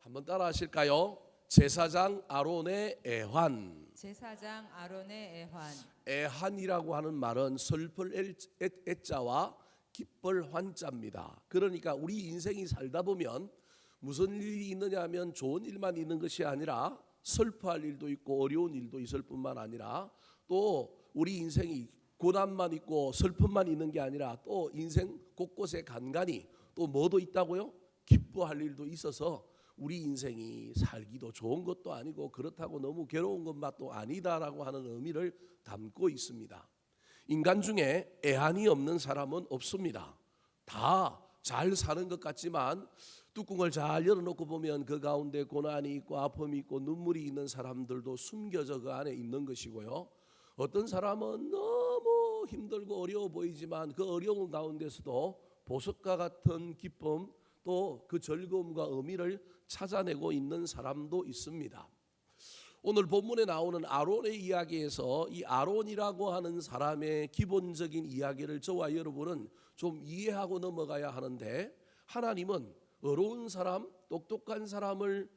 한번 따라 하실까요? 제사장 아론의 애환. 제사장 아론의 애환. 애환이라고 하는 말은 슬플 애자와 기쁠 환자입니다. 그러니까 우리 인생이 살다 보면 무슨 일이 있느냐 하면 좋은 일만 있는 것이 아니라 슬퍼할 일도 있고 어려운 일도 있을 뿐만 아니라 또 우리 인생이 고난만 있고 슬픔만 있는 게 아니라 또 인생 곳곳에 간간히 또 뭐도 있다고요? 기뻐할 일도 있어서 우리 인생이 살기도 좋은 것도 아니고 그렇다고 너무 괴로운 것만도 아니다라고 하는 의미를 담고 있습니다. 인간 중에 애환이 없는 사람은 없습니다. 다 잘 사는 것 같지만 뚜껑을 잘 열어놓고 보면 그 가운데 고난이 있고 아픔이 있고 눈물이 있는 사람들도 숨겨져 그 안에 있는 것이고요. 어떤 사람은 너무 힘들고 어려워 보이지만 그 어려운 가운데서도 보석과 같은 기쁨 또 그 즐거움과 의미를 찾아내고 있는 사람도 있습니다. 오늘 본문에 나오는 아론의 이야기에서 이 아론이라고 하는 사람의 기본적인 이야기를 저와 여러분은 좀 이해하고 넘어가야 하는데, 하나님은 어려운 사람, 똑똑한 사람을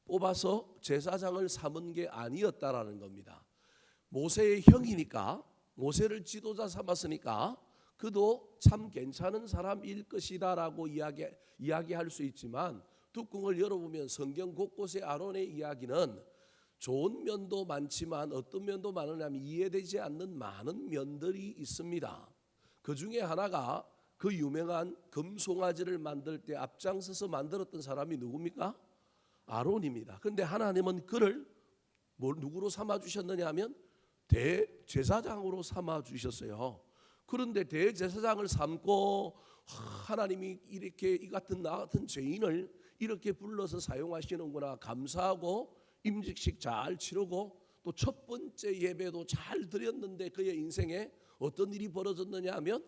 뽑아서 제사장을 삼은 게 아니었다라는 겁니다. 모세의 형이니까, 모세를 지도자 삼았으니까 그도 참 괜찮은 사람일 것이다라고 이야기할 수 있지만, 뚜껑을 열어보면 성경 곳곳에 아론의 이야기는 좋은 면도 많지만 어떤 면도 많으냐면 이해되지 않는 많은 면들이 있습니다. 그 중에 하나가 그 유명한 금송아지를 만들 때 앞장서서 만들었던 사람이 누굽니까? 아론입니다. 그런데 하나님은 그를 누구로 삼아주셨느냐 하면 대제사장으로 삼아주셨어요. 그런데 대제사장을 삼고 하나님이 이렇게 이 같은 나 같은 죄인을 이렇게 불러서 사용하시는구나 감사하고 임직식 잘 치르고 또 첫 번째 예배도 잘 드렸는데 그의 인생에 어떤 일이 벌어졌느냐 하면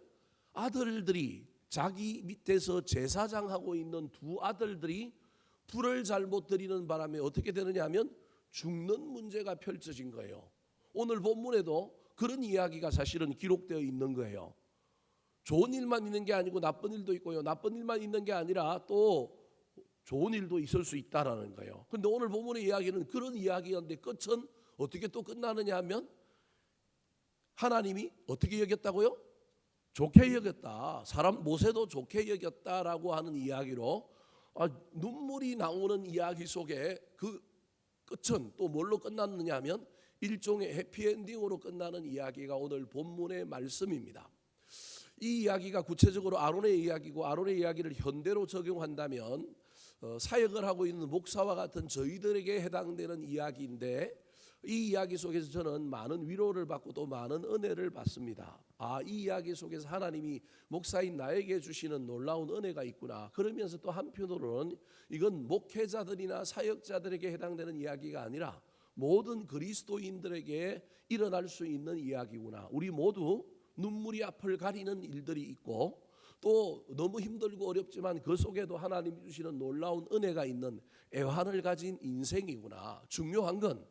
아들들이 자기 밑에서 제사장하고 있는 두 아들들이 불을 잘못 드리는 바람에 어떻게 되느냐 하면 죽는 문제가 펼쳐진 거예요. 오늘 본문에도 그런 이야기가 사실은 기록되어 있는 거예요. 좋은 일만 있는 게 아니고 나쁜 일도 있고요. 나쁜 일만 있는 게 아니라 또 좋은 일도 있을 수 있다라는 거예요. 그런데 오늘 본문의 이야기는 그런 이야기였는데 끝은 어떻게 또 끝나느냐 하면 하나님이 어떻게 여겼다고요? 좋게 여겼다. 사람 모세도 좋게 여겼다라고 하는 이야기로 눈물이 나오는 이야기 속에 그 끝은 또 뭘로 끝났느냐 하면 일종의 해피엔딩으로 끝나는 이야기가 오늘 본문의 말씀입니다. 이 이야기가 구체적으로 아론의 이야기고 아론의 이야기를 현대로 적용한다면 사역을 하고 있는 목사와 같은 저희들에게 해당되는 이야기인데, 이 이야기 속에서 저는 많은 위로를 받고 또 많은 은혜를 받습니다. 이 이야기 속에서 하나님이 목사인 나에게 주시는 놀라운 은혜가 있구나. 그러면서 또 한편으로는 이건 목회자들이나 사역자들에게 해당되는 이야기가 아니라 모든 그리스도인들에게 일어날 수 있는 이야기구나. 우리 모두 눈물이 앞을 가리는 일들이 있고 또 너무 힘들고 어렵지만 그 속에도 하나님이 주시는 놀라운 은혜가 있는 애환을 가진 인생이구나. 중요한 건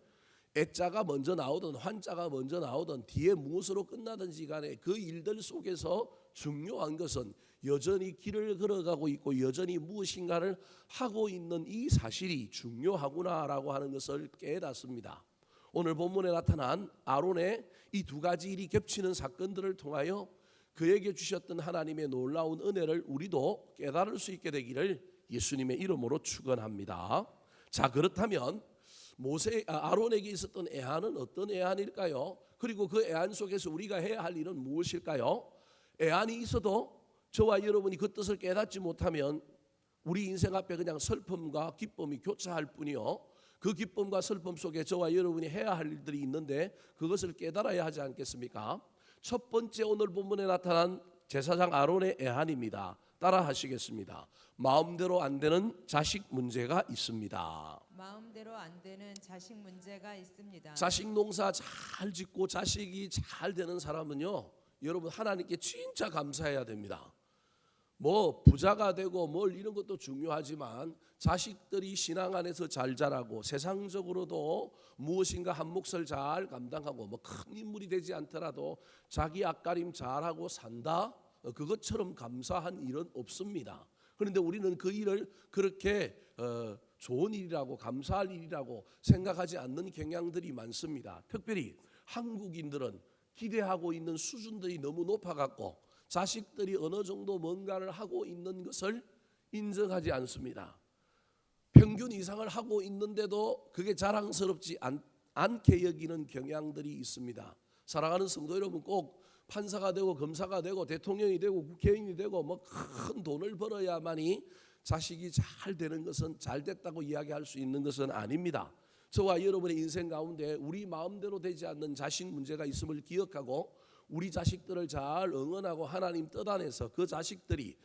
애자가 먼저 나오든 환자가 먼저 나오든 뒤에 무엇으로 끝나든지 간에 그 일들 속에서 중요한 것은 여전히 길을 걸어가고 있고 여전히 무엇인가를 하고 있는 이 사실이 중요하구나라고 하는 것을 깨닫습니다. 오늘 본문에 나타난 아론의 이 두 가지 일이 겹치는 사건들을 통하여 그에게 주셨던 하나님의 놀라운 은혜를 우리도 깨달을 수 있게 되기를 예수님의 이름으로 축원합니다. 자, 그렇다면 아론에게 있었던 애환은 어떤 애환일까요? 그리고 그 애환 속에서 우리가 해야 할 일은 무엇일까요? 애환이 있어도 저와 여러분이 그 뜻을 깨닫지 못하면 우리 인생 앞에 그냥 슬픔과 기쁨이 교차할 뿐이요, 그 기쁨과 슬픔 속에 저와 여러분이 해야 할 일들이 있는데 그것을 깨달아야 하지 않겠습니까? 첫 번째 오늘 본문에 나타난 제사장 아론의 애환입니다. 따라 하시겠습니다. 마음대로 안 되는 자식 문제가 있습니다. 마음대로 안 되는 자식 문제가 있습니다. 자식 농사 잘 짓고 자식이 잘 되는 사람은요, 여러분 하나님께 진짜 감사해야 됩니다. 뭐 부자가 되고 뭘 이런 것도 중요하지만 자식들이 신앙 안에서 잘 자라고 세상적으로도 무엇인가 한 몫을 잘 감당하고 뭐 큰 인물이 되지 않더라도 자기 앞가림 잘하고 산다, 그것처럼 감사한 일은 없습니다. 그런데 우리는 그 일을 그렇게 좋은 일이라고 감사할 일이라고 생각하지 않는 경향들이 많습니다. 특별히 한국인들은 기대하고 있는 수준들이 너무 높아갖고 자식들이 어느 정도 뭔가를 하고 있는 것을 인정하지 않습니다. 평균 이상을 하고 있는데도 그게 자랑스럽지 않게 여기는 경향들이 있습니다. 사랑하는 성도 여러분, 꼭 판사가 되고 검사가 되고 대통령이 되고 국회의원이 되고 뭐 큰 돈을 벌어야만이 자식이 잘 되는 것은 잘 됐다고 이야기할 수 있는 것은 아닙니다. 저와 여러분의 인생 가운데 우리 마음대로 되지 않는 자식 문제가 있음을 기억하고 우리 자식들을 잘 응원하고 하나님 뜻 안에서 그 자식들이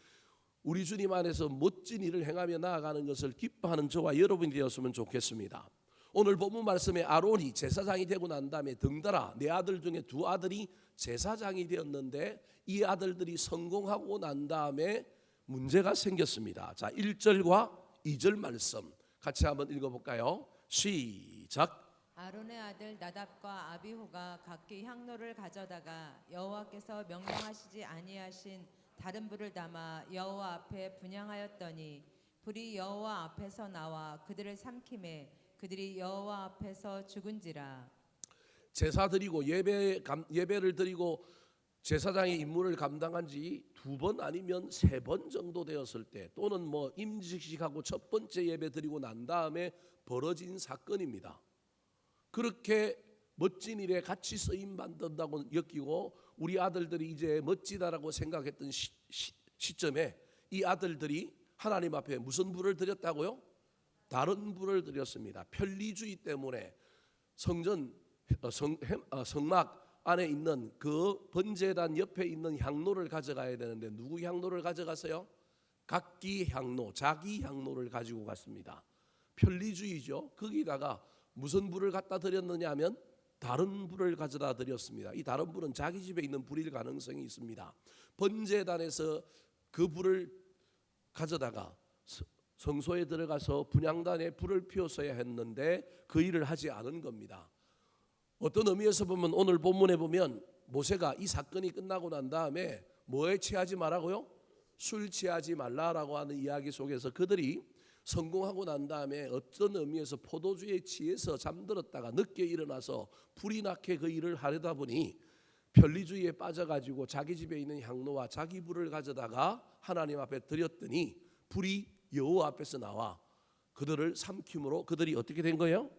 우리 주님 안에서 멋진 일을 행하며 나아가는 것을 기뻐하는 저와 여러분이 되었으면 좋겠습니다. 오늘 본문 말씀에 아론이 제사장이 되고 난 다음에 덩달아 네 아들 중에 두 아들이 제사장이 되었는데 이 아들들이 성공하고 난 다음에 문제가 생겼습니다. 자, 1절과 2절 말씀 같이 한번 읽어볼까요? 시작. 아론의 아들 나답과 아비후가 각기 향로를 가져다가 여호와께서 명령하시지 아니하신 다른 불을 담아 여호와 앞에 분향하였더니 불이 여호와 앞에서 나와 그들을 삼키매 그들이 여호와 앞에서 죽은지라. 제사 드리고 예배를 드리고 제사장의 임무를 감당한 지 2번 아니면 3번 정도 되었을 때 또는 뭐 임직식하고 첫 번째 예배 드리고 난 다음에 벌어진 사건입니다. 그렇게 멋진 일에 같이 쓰임 받는다고 여기고 우리 아들들이 이제 멋지다라고 생각했던 시점에 이 아들들이 하나님 앞에 무슨 불을 드렸다고요? 다른 불을 드렸습니다. 편리주의 때문에 성막 안에 있는 그 번제단 옆에 있는 향로를 가져가야 되는데 누구 향로를 가져갔어요? 각기 향로, 자기 향로를 가지고 갔습니다. 편리주의죠. 거기다가 무슨 불을 갖다 드렸느냐 하면 다른 불을 가져다 드렸습니다. 이 다른 불은 자기 집에 있는 불일 가능성이 있습니다. 번제단에서 그 불을 가져다가 성소에 들어가서 분향단에 불을 피웠어야 했는데 그 일을 하지 않은 겁니다. 어떤 의미에서 보면 오늘 본문에 보면 모세가 이 사건이 끝나고 난 다음에 뭐에 취하지 말라고요? 술 취하지 말라라고 하는 이야기 속에서 그들이 성공하고 난 다음에 어떤 의미에서 포도주에 취해서 잠들었다가 늦게 일어나서 불이 나게 그 일을 하려다 보니 편리주의에 빠져가지고 자기 집에 있는 향로와 자기 불을 가져다가 하나님 앞에 드렸더니 불이 여호와 앞에서 나와 그들을 삼킴으로 그들이 어떻게 된 거예요?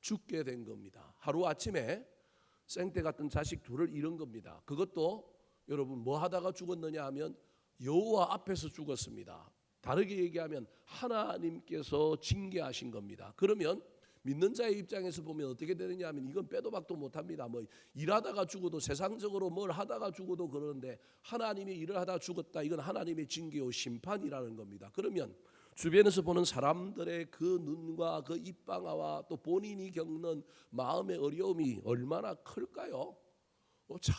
죽게 된 겁니다. 하루아침에 생떼 같은 자식 둘을 잃은 겁니다. 그것도 여러분 뭐 하다가 죽었느냐 하면 여호와 앞에서 죽었습니다. 다르게 얘기하면 하나님께서 징계하신 겁니다. 그러면 믿는 자의 입장에서 보면 어떻게 되느냐 하면 이건 빼도 박도 못합니다. 뭐 일하다가 죽어도 세상적으로 뭘 하다가 죽어도 그러는데 하나님이 일을 하다 죽었다. 이건 하나님의 징계요 심판이라는 겁니다. 그러면 주변에서 보는 사람들의 그 눈과 그 입방아와 또 본인이 겪는 마음의 어려움이 얼마나 클까요? 참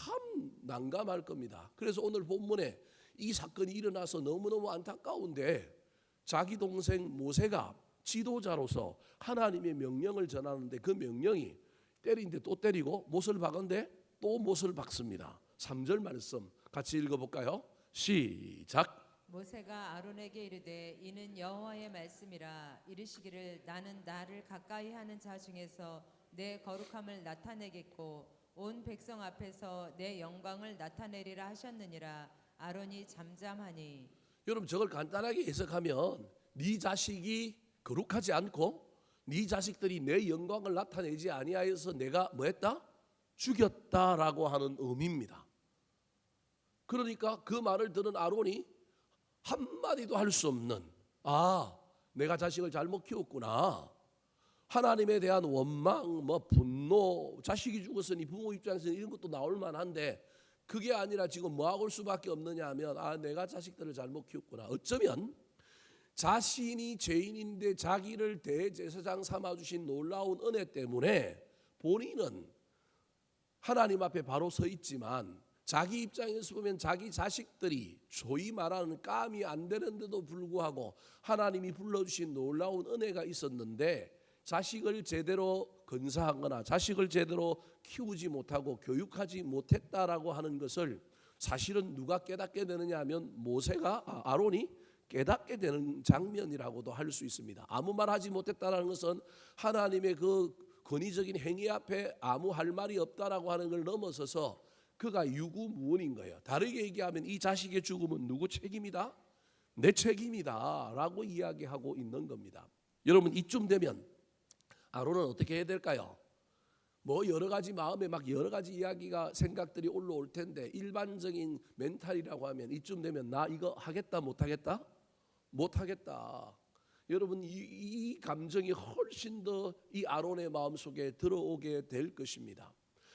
난감할 겁니다. 그래서 오늘 본문에 이 사건이 일어나서 너무너무 안타까운데 자기 동생 모세가 지도자로서 하나님의 명령을 전하는데 그 명령이 때리는데 또 때리고 못을 박은데 또 못을 박습니다. 3절 말씀 같이 읽어볼까요? 시작. 모세가 아론에게 이르되 이는 여호와의 말씀이라 이르시기를 나는 나를 가까이 하는 자 중에서 내 거룩함을 나타내겠고 온 백성 앞에서 내 영광을 나타내리라 하셨느니라. 아론이 잠잠하니. 여러분 저걸 간단하게 해석하면 네 자식이 거룩하지 않고 네 자식들이 내 영광을 나타내지 아니하여서 내가 뭐했다? 죽였다라고 하는 의미입니다. 그러니까 그 말을 들은 아론이 한마디도 할 수 없는 내가 자식을 잘못 키웠구나. 하나님에 대한 원망, 분노, 자식이 죽었으니 부모 입장에서는 이런 것도 나올 만한데 그게 아니라 지금 뭐하고 올 수밖에 없느냐 하면 내가 자식들을 잘못 키웠구나. 어쩌면 자신이 죄인인데 자기를 대제사장 삼아주신 놀라운 은혜 때문에 본인은 하나님 앞에 바로 서 있지만 자기 입장에서 보면 자기 자식들이 소위 말하는 깜이 안 되는데도 불구하고 하나님이 불러주신 놀라운 은혜가 있었는데 자식을 제대로 건사하거나 자식을 제대로 키우지 못하고 교육하지 못했다라고 하는 것을 사실은 누가 깨닫게 되느냐 하면 아론이 깨닫게 되는 장면이라고도 할 수 있습니다. 아무 말 하지 못했다는 것은 하나님의 그 권위적인 행위 앞에 아무 할 말이 없다라고 하는 걸 넘어서서 그가 유구무원인 거예요. 다르게 얘기하면 이 자식의 죽음은 누구 책임이다? 내 책임이다 라고 이야기하고 있는 겁니다. 여러분, 이쯤 되면 아론은 어떻게 해야 될까요? 뭐 여러 가지 마음에 막 여러 가지 이야기가 생각들이 올라올 텐데 일반적인 멘탈이라고 하면 이쯤 되면 나 이거 하겠다 못하겠다? 못하겠다. 여러분, 이 감정이 훨씬 더 이 아론의 마음속에 들어오게 될 것입니다.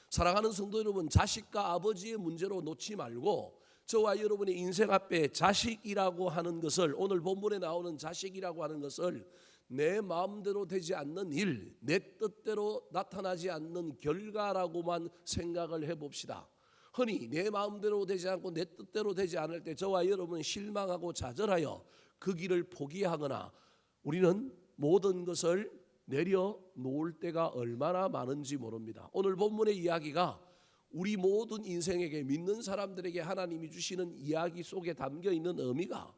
사랑하는 성도 여러분, 자식과 아버지의 문제로 놓지 말고 저와 여러분의 인생 앞에 자식이라고 하는 것을, 오늘 본문에 나오는 자식이라고 하는 것을 내 마음대로 되지 않는 일, 내 뜻대로 나타나지 않는 결과라고만 생각을 해봅시다. 흔히 내 마음대로 되지 않고 내 뜻대로 되지 않을 때 저와 여러분은 실망하고 좌절하여 그 길을 포기하거나 우리는 모든 것을 내려놓을 때가 얼마나 많은지 모릅니다. 오늘 본문의 이야기가 우리 모든 인생에게, 믿는 사람들에게 하나님이 주시는 이야기 속에 담겨 있는 의미가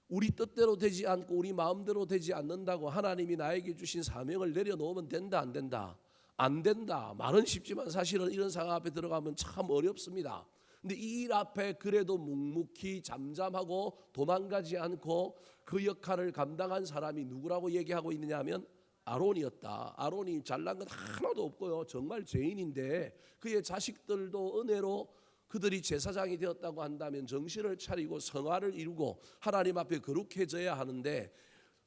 우리 뜻대로 되지 않고 우리 마음대로 되지 않는다고 하나님이 나에게 주신 사명을 내려놓으면 된다 안 된다? 안 된다. 말은 쉽지만 사실은 이런 상황 앞에 들어가면 참 어렵습니다. 근데 이 일 앞에 그래도 묵묵히 잠잠하고 도망가지 않고 그 역할을 감당한 사람이 누구라고 얘기하고 있느냐 하면 아론이었다. 아론이 잘난 건 하나도 없고요. 정말 죄인인데 그의 자식들도 은혜로 그들이 제사장이 되었다고 한다면 정신을 차리고 성화를 이루고 하나님 앞에 거룩해져야 하는데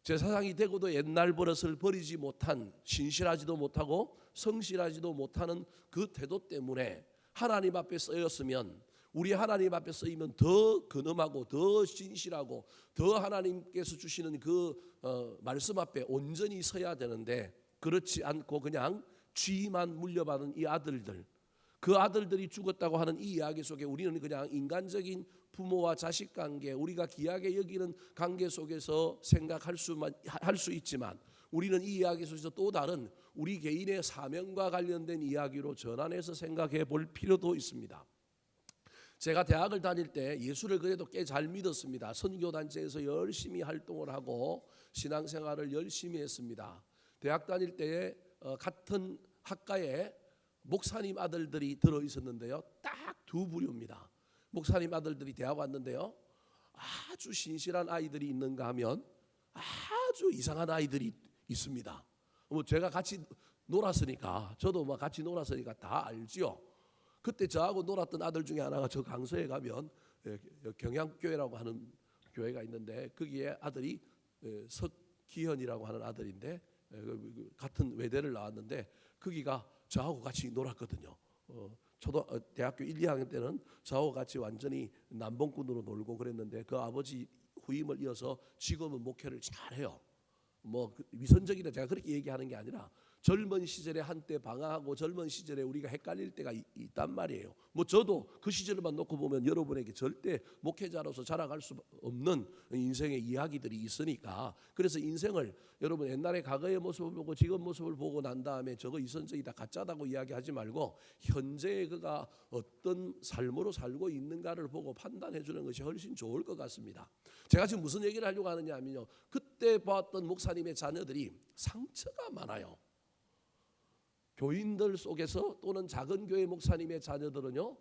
제사장이 되고도 옛날 버릇을 버리지 못한, 신실하지도 못하고 성실하지도 못하는 그 태도 때문에 하나님 앞에 쓰였으면, 우리 하나님 앞에 쓰이면 더 근엄하고 더 신실하고 더 하나님께서 주시는 그 말씀 앞에 온전히 서야 되는데 그렇지 않고 그냥 쥐만 물려받은 이 아들들, 그 아들들이 죽었다고 하는 이 이야기 속에 우리는 그냥 인간적인 부모와 자식 관계, 우리가 귀하게 여기는 관계 속에서 생각할 수 있지만 우리는 이 이야기 속에서 또 다른 우리 개인의 사명과 관련된 이야기로 전환해서 생각해 볼 필요도 있습니다. 제가 대학을 다닐 때 예수를 그래도 꽤 잘 믿었습니다. 선교단체에서 열심히 활동을 하고 신앙생활을 열심히 했습니다. 대학 다닐 때에 같은 학과에 목사님 아들들이 들어 있었는데요. 딱 두 부류입니다. 목사님 아들들이 대학 왔는데요. 아주 신실한 아이들이 있는가 하면 아주 이상한 아이들이 있습니다. 뭐 제가 같이 놀았으니까, 저도 뭐 같이 놀았으니까 다 알지요. 그때 저하고 놀았던 아들 중에 하나가 저 강서에 가면 경양교회라고 하는 교회가 있는데 거기에 아들이 석기현이라고 하는 아들인데 같은 외대를 나왔는데 거기가 저하고 같이 놀았거든요. 대학교 1, 2학년 때는 저하고 같이 완전히 남봉꾼으로 놀고 그랬는데 그 아버지 후임을 이어서 지금은 목회를 잘해요. 뭐 위선적이다 제가 그렇게 얘기하는 게 아니라 젊은 시절에 한때 방황하고 젊은 시절에 우리가 헷갈릴 때가 있단 말이에요. 뭐 저도 그 시절만 놓고 보면 여러분에게 절대 목회자로서 자랑할 수 없는 인생의 이야기들이 있으니까, 그래서 인생을 여러분 옛날에 과거의 모습을 보고 지금 모습을 보고 난 다음에 저거 이선적이다 가짜다고 이야기하지 말고 현재의 그가 어떤 삶으로 살고 있는가를 보고 판단해 주는 것이 훨씬 좋을 것 같습니다. 제가 지금 무슨 얘기를 하려고 하느냐 하면요, 그때 보았던 목사님의 자녀들이 상처가 많아요. 교인들 속에서 또는 작은 교회 목사님의 자녀들은요,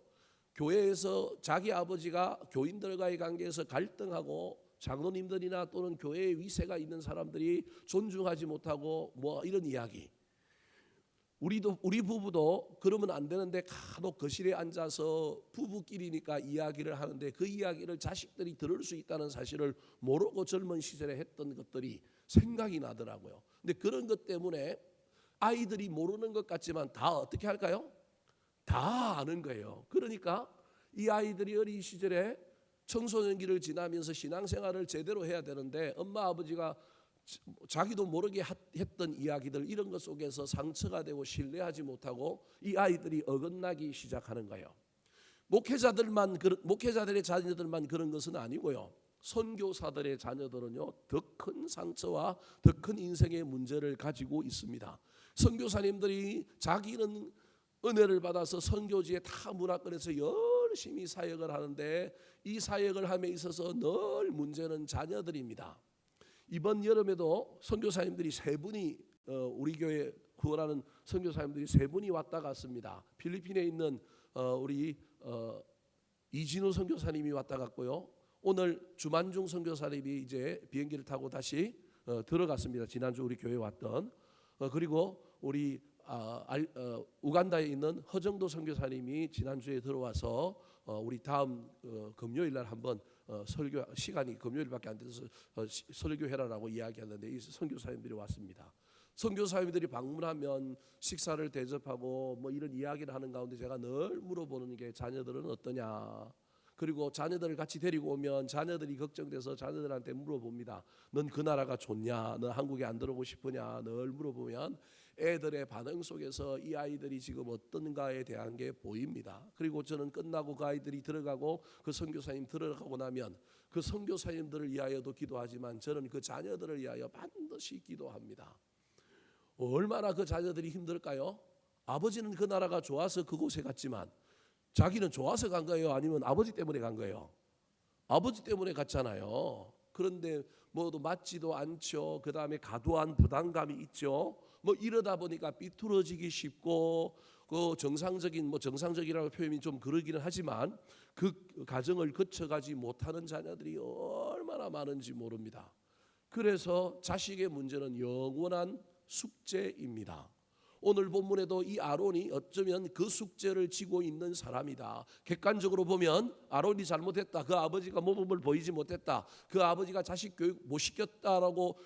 교회에서 자기 아버지가 교인들과의 관계에서 갈등하고 장로님들이나 또는 교회의 위세가 있는 사람들이 존중하지 못하고 뭐 이런 이야기. 우리 부부도 그러면 안 되는데 간혹 거실에 앉아서 부부끼리니까 이야기를 하는데 그 이야기를 자식들이 들을 수 있다는 사실을 모르고 젊은 시절에 했던 것들이 생각이 나더라고요. 근데 그런 것 때문에 아이들이 모르는 것 같지만 다 어떻게 할까요? 다 아는 거예요. 그러니까 이 아이들이 어린 시절에 청소년기를 지나면서 신앙생활을 제대로 해야 되는데 엄마 아버지가 자기도 모르게 했던 이야기들, 이런 것 속에서 상처가 되고 신뢰하지 못하고 이 아이들이 어긋나기 시작하는 거예요. 목회자들의 자녀들만 그런 것은 아니고요. 선교사들의 자녀들은요, 더 큰 상처와 더 큰 인생의 문제를 가지고 있습니다. 선교사님들이 자기는 은혜를 받아서 선교지에 다 문화권에서 열심히 사역을 하는데 이 사역을 함에 있어서 늘 문제는 자녀들입니다. 이번 여름에도 선교사님들이 세 분이 우리 교회 구원하는 선교사님들이 세 분이 왔다 갔습니다. 필리핀에 있는 우리 이진우 선교사님이 왔다 갔고요. 오늘 주만중 선교사님이 이제 비행기를 타고 다시 들어갔습니다. 지난주 우리 교회 왔던 그리고 우리 우간다에 있는 허정도 선교사님이 지난주에 들어와서 우리 다음 금요일 날 한번 설교 시간이 금요일밖에 안 돼서 설교해라라고 이야기하는데 이 선교사님들이 왔습니다. 선교사님들이 방문하면 식사를 대접하고 뭐 이런 이야기를 하는 가운데 제가 늘 물어보는 게 자녀들은 어떠냐. 그리고 자녀들을 같이 데리고 오면 자녀들이 걱정돼서 자녀들한테 물어봅니다. 넌 그 나라가 좋냐? 넌 한국에 안 들어오고 싶으냐? 늘 물어보면 애들의 반응 속에서 이 아이들이 지금 어떤가에 대한 게 보입니다. 그리고 저는 끝나고 그 아이들이 들어가고 그 선교사님 들어가고 나면 그 선교사님들을 위하여도 기도하지만 저는 그 자녀들을 위하여 반드시 기도합니다. 얼마나 그 자녀들이 힘들까요? 아버지는 그 나라가 좋아서 그곳에 갔지만 자기는 좋아서 간 거예요? 아니면 아버지 때문에 간 거예요? 아버지 때문에 갔잖아요. 그런데 뭐도 맞지도 않죠. 그 다음에 과도한 부담감이 있죠. 뭐 이러다 보니까 삐뚤어지기 쉽고 그 정상적이라고 표현이 좀 그러기는 하지만 그 과정을 거쳐가지 못하는 자녀들이 얼마나 많은지 모릅니다. 그래서 자식의 문제는 영원한 숙제입니다. 오늘 본문에도 이 아론이 어쩌면 그 숙제를 지고 있는 사람이다. 객관적으로 보면 아론이 잘못했다. 그 아버지가 모범을 보이지 못했다. 그 아버지가 자식 교육 못 시켰다라고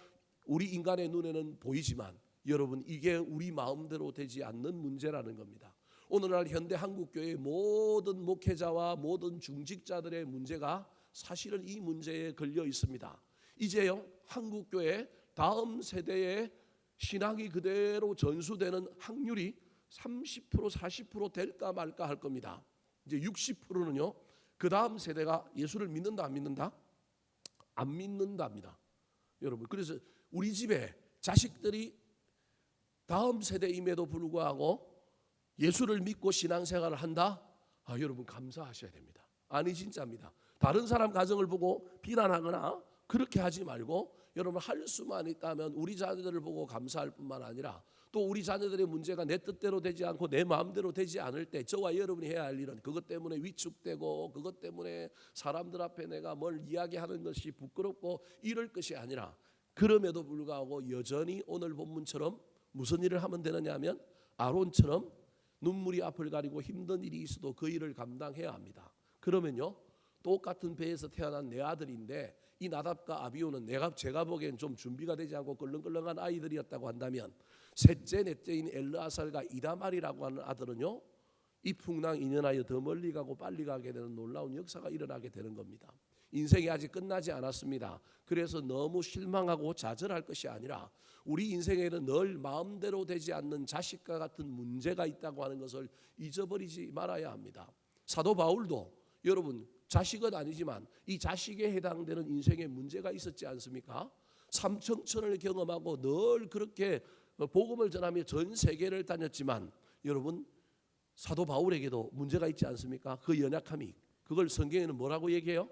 우리 인간의 눈에는 보이지만 여러분 이게 우리 마음대로 되지 않는 문제라는 겁니다. 오늘날 현대 한국교회의 모든 목회자와 모든 중직자들의 문제가 사실은 이 문제에 걸려 있습니다. 이제요 한국교회 다음 세대의 신앙이 그대로 전수되는 확률이 30% 40% 될까 말까 할 겁니다. 이제 60%는요. 그 다음 세대가 예수를 믿는다 안 믿는다? 안 믿는답니다. 여러분 그래서 우리 집에 자식들이 다음 세대임에도 불구하고 예수를 믿고 신앙생활을 한다? 여러분 감사하셔야 됩니다. 아니 진짜입니다. 다른 사람 가정을 보고 비난하거나 그렇게 하지 말고 여러분 할 수만 있다면 우리 자녀들을 보고 감사할 뿐만 아니라 또 우리 자녀들의 문제가 내 뜻대로 되지 않고 내 마음대로 되지 않을 때 저와 여러분이 해야 할 일은 그것 때문에 위축되고 그것 때문에 사람들 앞에 내가 뭘 이야기하는 것이 부끄럽고 이럴 것이 아니라 그럼에도 불구하고 여전히 오늘 본문처럼 무슨 일을 하면 되느냐 하면 아론처럼 눈물이 앞을 가리고 힘든 일이 있어도 그 일을 감당해야 합니다. 그러면요 똑같은 배에서 태어난 내 아들인데 이 나답과 아비후는 제가 보기엔 좀 준비가 되지 않고 끌렁끌렁한 아이들이었다고 한다면 셋째 넷째인 엘르아살과 이다말이라고 하는 아들은요 이 풍랑 인연하여 더 멀리 가고 빨리 가게 되는 놀라운 역사가 일어나게 되는 겁니다. 인생이 아직 끝나지 않았습니다. 그래서 너무 실망하고 좌절할 것이 아니라 우리 인생에는 늘 마음대로 되지 않는 자식과 같은 문제가 있다고 하는 것을 잊어버리지 말아야 합니다. 사도 바울도 여러분 자식은 아니지만 이 자식에 해당되는 인생의 문제가 있었지 않습니까? 삼청천을 경험하고 늘 그렇게 복음을 전하며 전 세계를 다녔지만 여러분 사도 바울에게도 문제가 있지 않습니까? 그 연약함이 그걸 성경에는 뭐라고 얘기해요?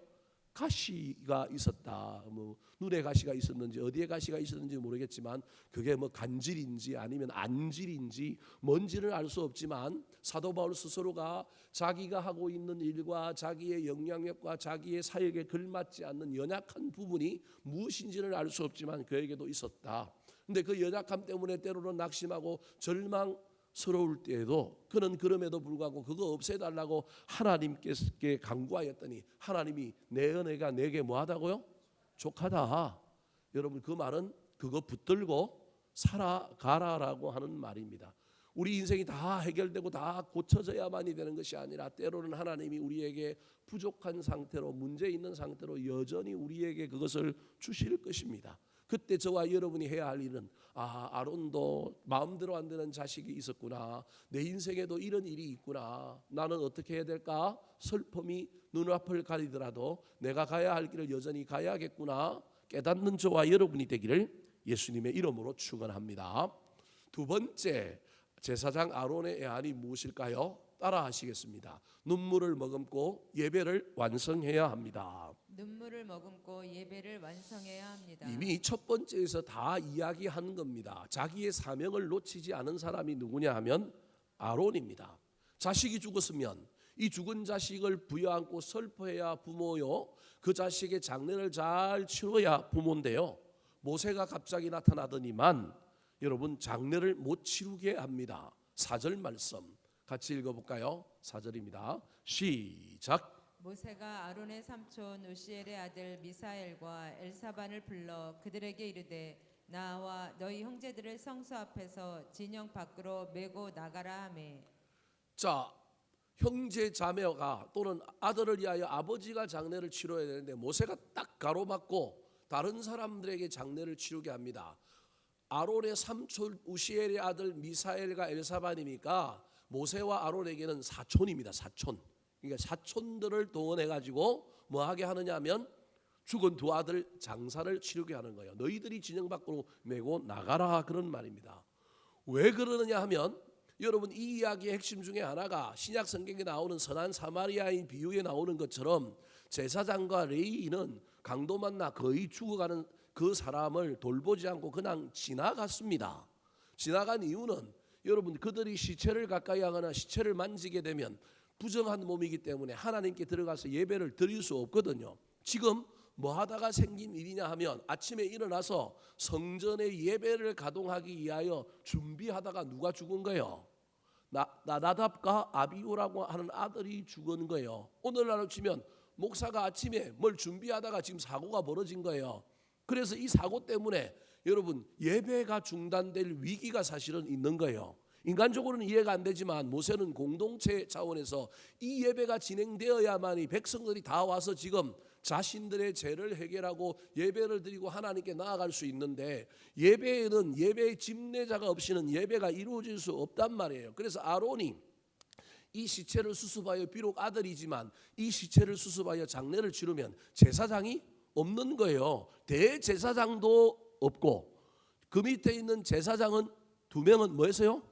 가시가 있었다. 뭐 눈에 가시가 있었는지 어디에 가시가 있었는지 모르겠지만 그게 뭐 간질인지 아니면 안질인지 뭔지는 알 수 없지만 사도 바울 스스로가 자기가 하고 있는 일과 자기의 영향력과 자기의 사역에 걸맞지 않는 연약한 부분이 무엇인지는 알 수 없지만 그에게도 있었다. 근데 그 연약함 때문에 때로는 낙심하고 절망스러울 때에도 그는 그럼에도 불구하고 그거 없애달라고 하나님께 간구하였더니 하나님이 내 은혜가 내게 뭐하다고요? 족하다. 여러분 그 말은 그거 붙들고 살아가라라고 하는 말입니다. 우리 인생이 다 해결되고 다 고쳐져야만이 되는 것이 아니라 때로는 하나님이 우리에게 부족한 상태로 문제 있는 상태로 여전히 우리에게 그것을 주실 것입니다. 그때 저와 여러분이 해야 할 일은 아론도 마음대로 안 되는 자식이 있었구나. 내 인생에도 이런 일이 있구나. 나는 어떻게 해야 될까? 슬픔이 눈앞을 가리더라도 내가 가야 할 길을 여전히 가야겠구나. 깨닫는 저와 여러분이 되기를 예수님의 이름으로 축원합니다. 두 번째 제사장 아론의 애안이 무엇일까요? 따라 하시겠습니다. 눈물을 머금고 예배를 완성해야 합니다. 눈물을 머금고 예배를 완성해야 합니다. 이미 첫 번째에서 다 이야기한 겁니다. 자기의 사명을 놓치지 않은 사람이 누구냐 하면 아론입니다. 자식이 죽었으면 이 죽은 자식을 부여안고 슬퍼해야 부모요, 그 자식의 장례를 잘 치러야 부모인데요, 모세가 갑자기 나타나더니만 여러분 장례를 못 치르게 합니다. 4절 말씀 같이 읽어볼까요? 4절입니다. 시작. 모세가 아론의 삼촌 우시엘의 아들 미사엘과 엘사반을 불러 그들에게 이르되 나와 너희 형제들을 성소 앞에서 진영 밖으로 메고 나가라 하매. 자, 형제 자매가 또는 아들을 위하여 아버지가 장례를 치러야 되는데 모세가 딱 가로막고 다른 사람들에게 장례를 치르게 합니다. 아론의 삼촌 우시엘의 아들 미사엘과 엘사반이니까 모세와 아론에게는 사촌입니다. 사촌. 그러니까 사촌들을 동원해 가지고 뭐 하게 하느냐 하면 죽은 두 아들 장사를 치르게 하는 거예요. 너희들이 진영 밖으로 메고 나가라, 그런 말입니다. 왜 그러느냐 하면 여러분, 이 이야기의 핵심 중에 하나가 신약 성경에 나오는 선한 사마리아인 비유에 나오는 것처럼 제사장과 레위인은 강도 만나 거의 죽어가는 그 사람을 돌보지 않고 그냥 지나갔습니다. 지나간 이유는 여러분, 그들이 시체를 가까이 하거나 시체를 만지게 되면 부정한 몸이기 때문에 하나님께 들어가서 예배를 드릴 수 없거든요. 지금 뭐 하다가 생긴 일이냐 하면 아침에 일어나서 성전의 예배를 가동하기 위하여 준비하다가 누가 죽은 거예요? 나답과 아비후라고 하는 아들이 죽은 거예요. 오늘날로 치면 목사가 아침에 뭘 준비하다가 지금 사고가 벌어진 거예요. 그래서 이 사고 때문에 여러분 예배가 중단될 위기가 사실은 있는 거예요. 인간적으로는 이해가 안 되지만 모세는 공동체 차원에서 이 예배가 진행되어야만이 백성들이 다 와서 지금 자신들의 죄를 해결하고 예배를 드리고 하나님께 나아갈 수 있는데, 예배에는 예배의 집례자가 없이는 예배가 이루어질 수 없단 말이에요. 그래서 아론이 이 시체를 수습하여, 비록 아들이지만 이 시체를 수습하여 장례를 치르면 제사장이 없는 거예요. 대제사장도 없고 그 밑에 있는 제사장은 2명은 뭐 했어요?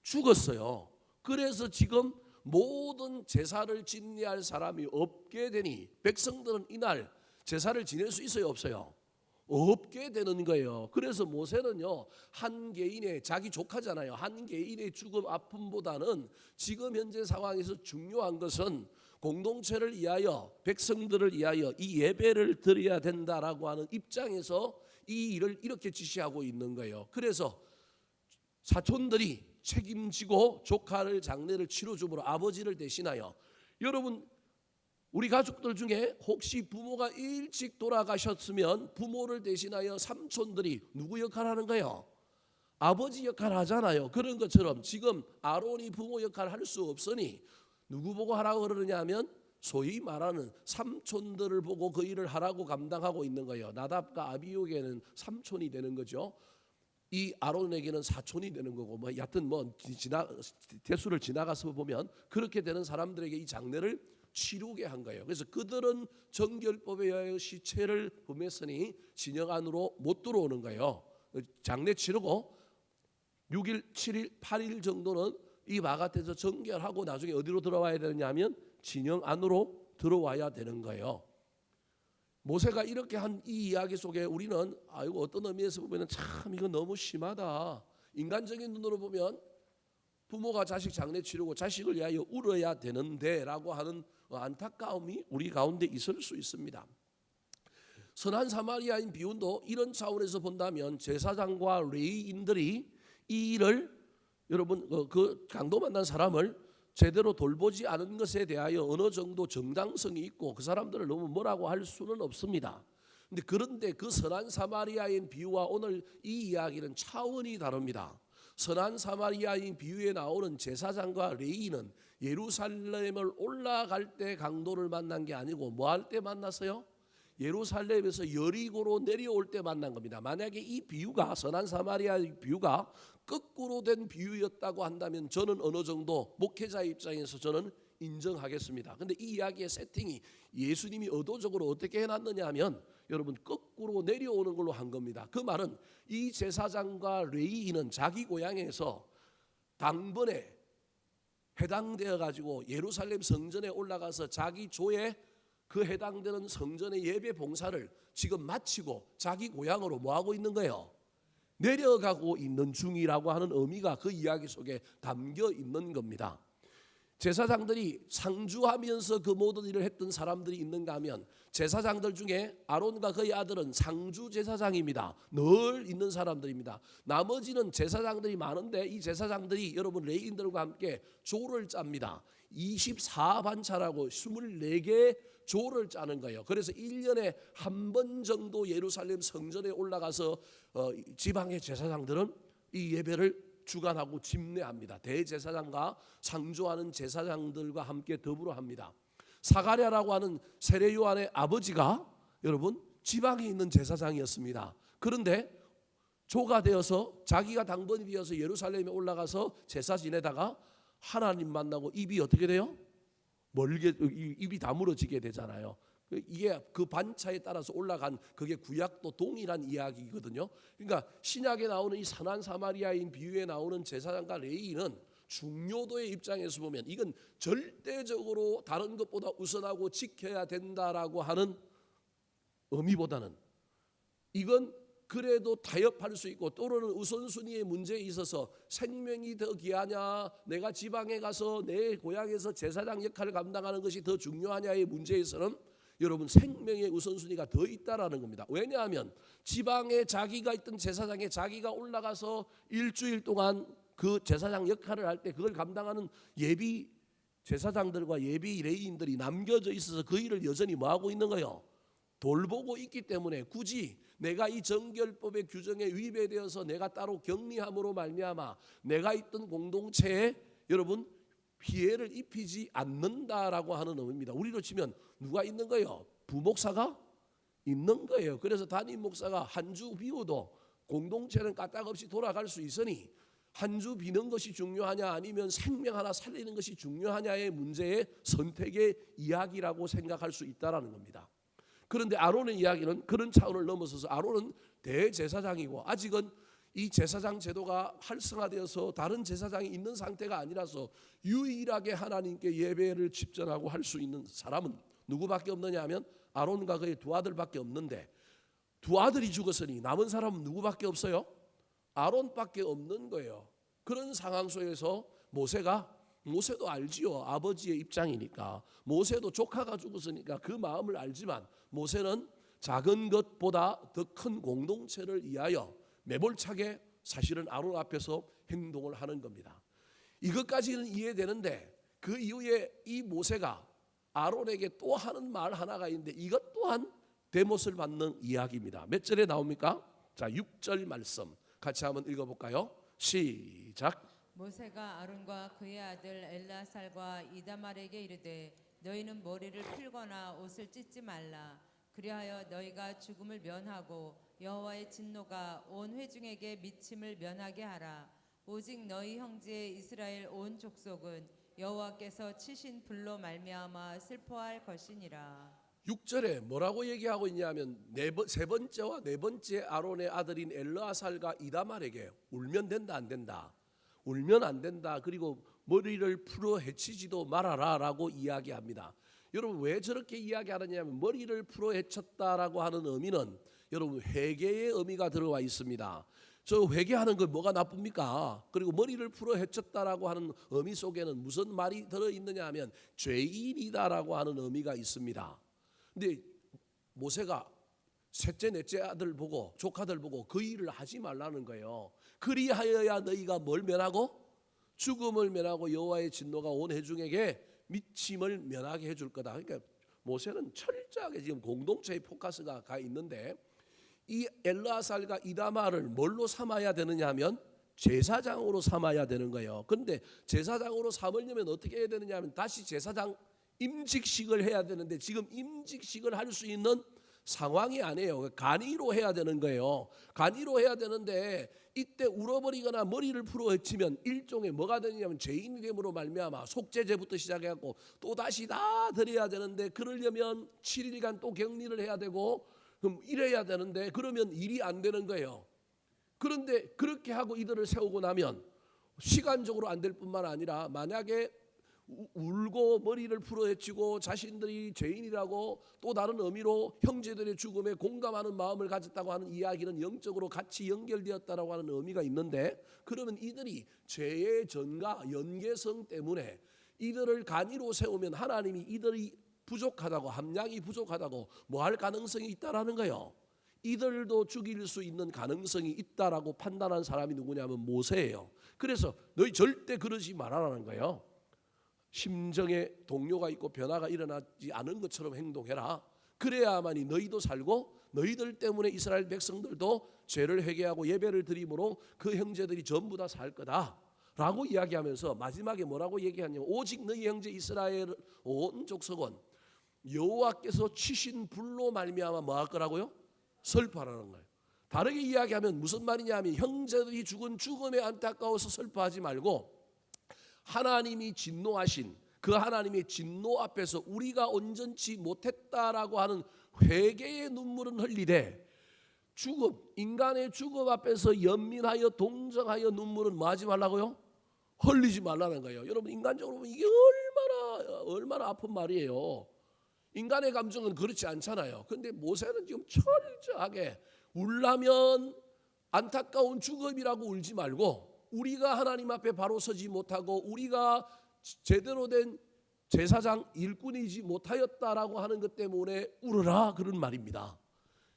죽었어요. 그래서 지금 모든 제사를 진리할 사람이 없게 되니 백성들은 이날 제사를 지낼 수 있어요, 없어요? 없게 되는 거예요. 그래서 모세는요, 한 개인의, 자기 조카잖아요, 한 개인의 죽음 아픔보다는 지금 현재 상황에서 중요한 것은 공동체를 위하여, 백성들을 위하여 이 예배를 드려야 된다라고 하는 입장에서 이 일을 이렇게 지시하고 있는 거예요. 그래서 사촌들이 책임지고 조카를 장례를 치러줌으로 아버지를 대신하여, 여러분 우리 가족들 중에 혹시 부모가 일찍 돌아가셨으면 부모를 대신하여 삼촌들이 누구 역할을 하는 거예요? 아버지 역할을 하잖아요. 그런 것처럼 지금 아론이 부모 역할을 할 수 없으니 누구 보고 하라고 그러느냐 하면 소위 말하는 삼촌들을 보고 그 일을 하라고 감당하고 있는 거예요. 나답과 아비후에게는 삼촌이 되는 거죠. 이 아론에게는 사촌이 되는 거고, 뭐 여하튼 뭐 대수를 지나가서 보면 그렇게 되는 사람들에게 이 장례를 치르게 한 거예요. 그래서 그들은 정결법에 의하여 시체를 범했으니 진영 안으로 못 들어오는 거예요. 장례 치르고 6일, 7일, 8일 정도는 이 바깥에서 정결하고 나중에 어디로 들어와야 되느냐 하면 진영 안으로 들어와야 되는 거예요. 모세가 이렇게 한 이 이야기 속에 우리는 아이고, 어떤 의미에서 보면 참 이거 너무 심하다. 인간적인 눈으로 보면 부모가 자식 장례 치르고 자식을 위하여 울어야 되는데 라고 하는 안타까움이 우리 가운데 있을 수 있습니다. 선한 사마리아인 비유도 이런 차원에서 본다면 제사장과 레위인들이 이 일을, 여러분 그 강도 만난 사람을 제대로 돌보지 않은 것에 대하여 어느 정도 정당성이 있고 그 사람들을 너무 뭐라고 할 수는 없습니다. 그런데 그 선한 사마리아인 비유와 오늘 이 이야기는 차원이 다릅니다. 선한 사마리아인 비유에 나오는 제사장과 레위인은 예루살렘을 올라갈 때 강도를 만난 게 아니고 뭐 할 때 만났어요? 예루살렘에서 여리고로 내려올 때 만난 겁니다. 만약에 이 비유가, 선한 사마리아의 비유가 거꾸로 된 비유였다고 한다면 저는 어느 정도 목회자 입장에서 저는 인정하겠습니다. 근데 이 이야기의 세팅이 예수님이 의도적으로 어떻게 해놨느냐 하면 여러분 거꾸로 내려오는 걸로 한 겁니다. 그 말은 이 제사장과 레위인은 자기 고향에서 당번에 해당되어 가지고 예루살렘 성전에 올라가서 자기 조에 그 해당되는 성전의 예배 봉사를 지금 마치고 자기 고향으로 뭐 하고 있는 거예요? 내려가고 있는 중이라고 하는 의미가 그 이야기 속에 담겨 있는 겁니다. 제사장들이 상주하면서 그 모든 일을 했던 사람들이 있는가 하면 제사장들 중에 아론과 그의 아들은 상주 제사장입니다. 늘 있는 사람들입니다. 나머지는 제사장들이 많은데 이 제사장들이 여러분 레위인들과 함께 조를 짭니다. 24반차라고 24개 조를 짜는 거예요. 그래서 1년에 한 번 정도 예루살렘 성전에 올라가서 지방의 제사장들은 이 예배를 주관하고 집례합니다. 대제사장과 상주하는 제사장들과 함께 더불어 합니다. 사가랴라고 하는 세례 요한의 아버지가 여러분 지방에 있는 제사장이었습니다. 그런데 조가 되어서 자기가 당번이 되어서 예루살렘에 올라가서 제사 지내다가 하나님 만나고 입이 어떻게 돼요? 멀게 입이 다물어지게 되잖아요. 이게 그 반차에 따라서 올라간 그게 구약도 동일한 이야기거든요. 그러니까 신약에 나오는 이 선한 사마리아인 비유에 나오는 제사장과 레위인은 중요도의 입장에서 보면 이건 절대적으로 다른 것보다 우선하고 지켜야 된다라고 하는 의미보다는 이건 그래도 타협할 수 있고 또는 우선순위의 문제에 있어서 생명이 더 귀하냐 내가 지방에 가서 내 고향에서 제사장 역할을 감당하는 것이 더 중요하냐의 문제에서는 여러분 생명의 우선순위가 더 있다라는 겁니다. 왜냐하면 지방에 자기가 있던 제사장에 자기가 올라가서 일주일 동안 그 제사장 역할을 할 때 그걸 감당하는 예비 제사장들과 예비 레위인들이 남겨져 있어서 그 일을 여전히 뭐하고 있는 거예요? 돌보고 있기 때문에 굳이 내가 이 정결법의 규정에 위배되어서 내가 따로 격리함으로 말미암아 내가 있던 공동체에 여러분 피해를 입히지 않는다라고 하는 의미입니다. 우리로 치면 누가 있는 거예요? 부목사가 있는 거예요. 그래서 담임 목사가 한 주 비워도 공동체는 까딱없이 돌아갈 수 있으니 한 주 비는 것이 중요하냐 아니면 생명 하나 살리는 것이 중요하냐의 문제의 선택의 이야기라고 생각할 수 있다라는 겁니다. 그런데 아론의 이야기는 그런 차원을 넘어서서 아론은 대제사장이고 아직은 이 제사장 제도가 활성화되어서 다른 제사장이 있는 상태가 아니라서 유일하게 하나님께 예배를 집전하고 할 수 있는 사람은 누구밖에 없느냐 하면 아론과 그의 두 아들밖에 없는데 두 아들이 죽었으니 남은 사람은 누구밖에 없어요? 아론밖에 없는 거예요. 그런 상황 속에서 모세도 알지요. 아버지의 입장이니까. 모세도 조카가 죽었으니까 그 마음을 알지만 모세는 작은 것보다 더 큰 공동체를 위하여 매몰차게 사실은 아론 앞에서 행동을 하는 겁니다. 이것까지는 이해되는데 그 이후에 이 모세가 아론에게 또 하는 말 하나가 있는데 이것 또한 대못을 받는 이야기입니다. 몇 절에 나옵니까? 자, 6절 말씀 같이 한번 읽어볼까요? 시작. 모세가 아론과 그의 아들 엘라살과 이다말에게 이르되 너희는 머리를 풀거나 옷을 찢지 말라. 그리하여 너희가 죽음을 면하고 여호와의 진노가 온 회중에게 미침을 면하게 하라. 오직 너희 형제 이스라엘 온 족속은 여호와께서 치신 불로 말미암아 슬퍼할 것이니라. 6절에 뭐라고 얘기하고 있냐면 세 번째와 네 번째 아론의 아들인 엘르아살과 이다말에게 울면 된다 안 된다. 울면 안 된다. 그리고 머리를 풀어 헤치지도 말아라라고 이야기합니다. 여러분 왜 저렇게 이야기하느냐면 머리를 풀어 헤쳤다라고 하는 의미는 여러분 회개의 의미가 들어와 있습니다. 저 회개하는 거 뭐가 나쁩니까? 그리고 머리를 풀어 헤쳤다라고 하는 의미 속에는 무슨 말이 들어있느냐 하면 죄인이다라고 하는 의미가 있습니다. 근데 모세가 셋째 넷째 아들 보고 조카들 보고 그 일을 하지 말라는 거예요. 그리하여야 너희가 뭘 면하고 죽음을 면하고 여호와의 진노가 온 회중에게 미침을 면하게 해줄 거다. 그러니까 모세는 철저하게 지금 공동체의 포커스가 가 있는데 이 엘르아살과 이다말을 뭘로 삼아야 되느냐 하면 제사장으로 삼아야 되는 거예요. 그런데 제사장으로 삼으려면 어떻게 해야 되느냐 하면 다시 제사장 임직식을 해야 되는데 지금 임직식을 할 수 있는 상황이 아니에요. 간이로 해야 되는 거예요. 간이로 해야 되는데 이때 울어버리거나 머리를 풀어 헤치면 일종의 뭐가 되냐면 죄인이 됨으로 말미암아 속죄제부터 시작해갖고 또 다시 다 드려야 되는데 그러려면 7일간 또 격리를 해야 되고 그럼 이래야 되는데 그러면 일이 안 되는 거예요. 그런데 그렇게 하고 이들을 세우고 나면 시간적으로 안 될 뿐만 아니라 만약에 울고 머리를 풀어헤치고 자신들이 죄인이라고 또 다른 의미로 형제들의 죽음에 공감하는 마음을 가졌다고 하는 이야기는 영적으로 같이 연결되었다라고 하는 의미가 있는데, 그러면 이들이 죄의 전과 연계성 때문에 이들을 간이로 세우면 하나님이 이들이 부족하다고, 함량이 부족하다고 뭐 할 가능성이 있다라는 거예요. 이들도 죽일 수 있는 가능성이 있다라고 판단한 사람이 누구냐면 모세예요. 그래서 너희 절대 그러지 말아라는 거예요. 심정에 동요가 있고 변화가 일어나지 않은 것처럼 행동해라. 그래야만이 너희도 살고 너희들 때문에 이스라엘 백성들도 죄를 회개하고 예배를 드림으로 그 형제들이 전부 다 살 거다 라고 이야기하면서 마지막에 뭐라고 얘기하냐면, 오직 너희 형제 이스라엘 온 족속은 여호와께서 치신 불로 말미암아 뭐 할 거라고요? 슬퍼하라는 거예요. 다르게 이야기하면 무슨 말이냐면, 형제들이 죽은 죽음에 안타까워서 슬퍼하지 말고 하나님이 진노하신 그 하나님의 진노 앞에서 우리가 온전치 못했다라고 하는 회개의 눈물은 흘리되, 죽음, 인간의 죽음 앞에서 연민하여 동정하여 눈물은 뭐 하지 말라고요? 흘리지 말라는 거예요. 여러분, 인간적으로 보면 이게 얼마나 아픈 말이에요. 인간의 감정은 그렇지 않잖아요. 그런데 모세는 지금 철저하게 울라면 안타까운 죽음이라고 울지 말고, 우리가 하나님 앞에 바로 서지 못하고 우리가 제대로 된 제사장 일꾼이지 못하였다라고 하는 것 때문에 울어라, 그런 말입니다.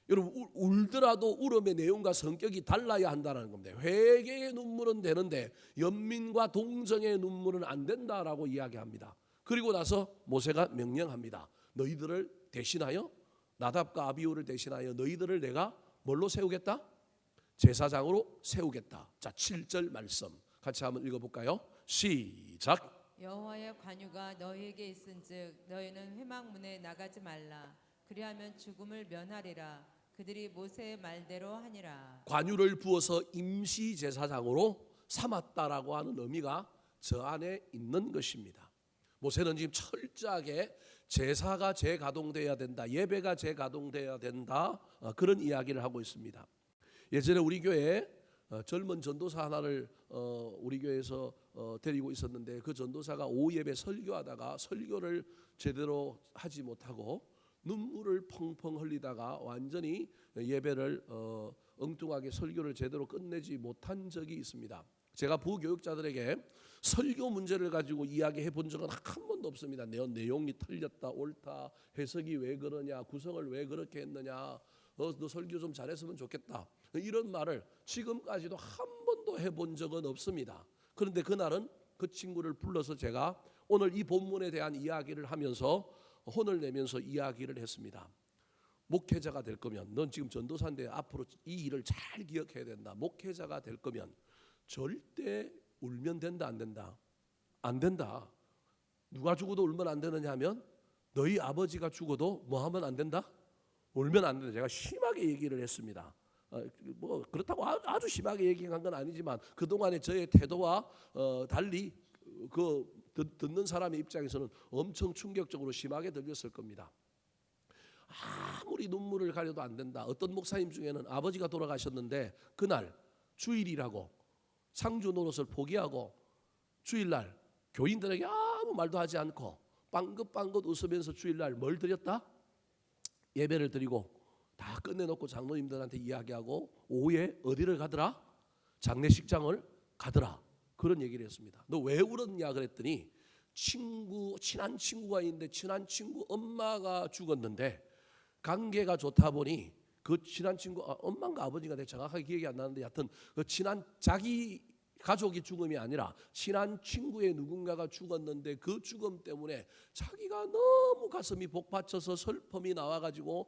여러분, 울더라도 울음의 내용과 성격이 달라야 한다는 겁니다. 회개의 눈물은 되는데 연민과 동정의 눈물은 안 된다라고 이야기합니다. 그리고 나서 모세가 명령합니다. 너희들을 대신하여, 나답과 아비후를 대신하여 너희들을 내가 뭘로 세우겠다? 제사장으로 세우겠다. 자, 7절 말씀 같이 한번 읽어볼까요? 시작. 여호와의 관유가 너희에게 있은즉 너희는 회막문에 나가지 말라. 그리하면 죽음을 면하리라. 그들이 모세의 말대로 하니라. 관유를 부어서 임시 제사장으로 삼았다라고 하는 의미가 저 안에 있는 것입니다. 모세는 지금 철저하게 제사가 재가동돼야 된다, 예배가 재가동돼야 된다, 그런 이야기를 하고 있습니다. 예전에 우리 교회에 젊은 전도사 하나를 우리 교회에서 데리고 있었는데, 그 전도사가 오후 예배 설교하다가 설교를 제대로 하지 못하고 눈물을 펑펑 흘리다가 완전히 예배를 엉뚱하게 설교를 제대로 끝내지 못한 적이 있습니다. 제가 부교육자들에게 설교 문제를 가지고 이야기해 본 적은 한 번도 없습니다. 내용이 틀렸다, 옳다, 해석이 왜 그러냐, 구성을 왜 그렇게 했느냐, 너 설교 좀 잘했으면 좋겠다, 이런 말을 지금까지도 한 번도 해본 적은 없습니다. 그런데 그날은 그 친구를 불러서 제가 오늘 이 본문에 대한 이야기를 하면서 혼을 내면서 이야기를 했습니다. 목회자가 될 거면, 넌 지금 전도사인데 앞으로 이 일을 잘 기억해야 된다. 목회자가 될 거면 절대 울면 된다, 안 된다? 안 된다. 누가 죽어도 울면 안 되느냐 하면, 너희 아버지가 죽어도 뭐 하면 안 된다? 울면 안 된다. 제가 심하게 얘기를 했습니다. 뭐 그렇다고 아주 심하게 얘기한 건 아니지만 그동안의 저의 태도와 달리 그 듣는 사람의 입장에서는 엄청 충격적으로 심하게 들렸을 겁니다. 아무리 눈물을 가려도 안 된다. 어떤 목사님 중에는 아버지가 돌아가셨는데 그날 주일이라고 상주 노릇을 포기하고 주일날 교인들에게 아무 말도 하지 않고 빵긋빵긋 웃으면서 주일날 뭘 드렸다? 예배를 드리고 다 끝내놓고 장로님들한테 이야기하고 오후에 어디를 가더라? 장례식장을 가더라. 그런 얘기를 했습니다. 너 왜 울었냐 그랬더니 친한 친구가 있는데 친한 친구 엄마가 죽었는데 관계가 좋다 보니 그 친한 친구 엄마인가 아버지가 내가 정확하게 기억이 안 나는데 하여튼 그 친한 자기 가족이 죽음이 아니라 친한 친구의 누군가가 죽었는데 그 죽음 때문에 자기가 너무 가슴이 복받쳐서 슬픔이 나와가지고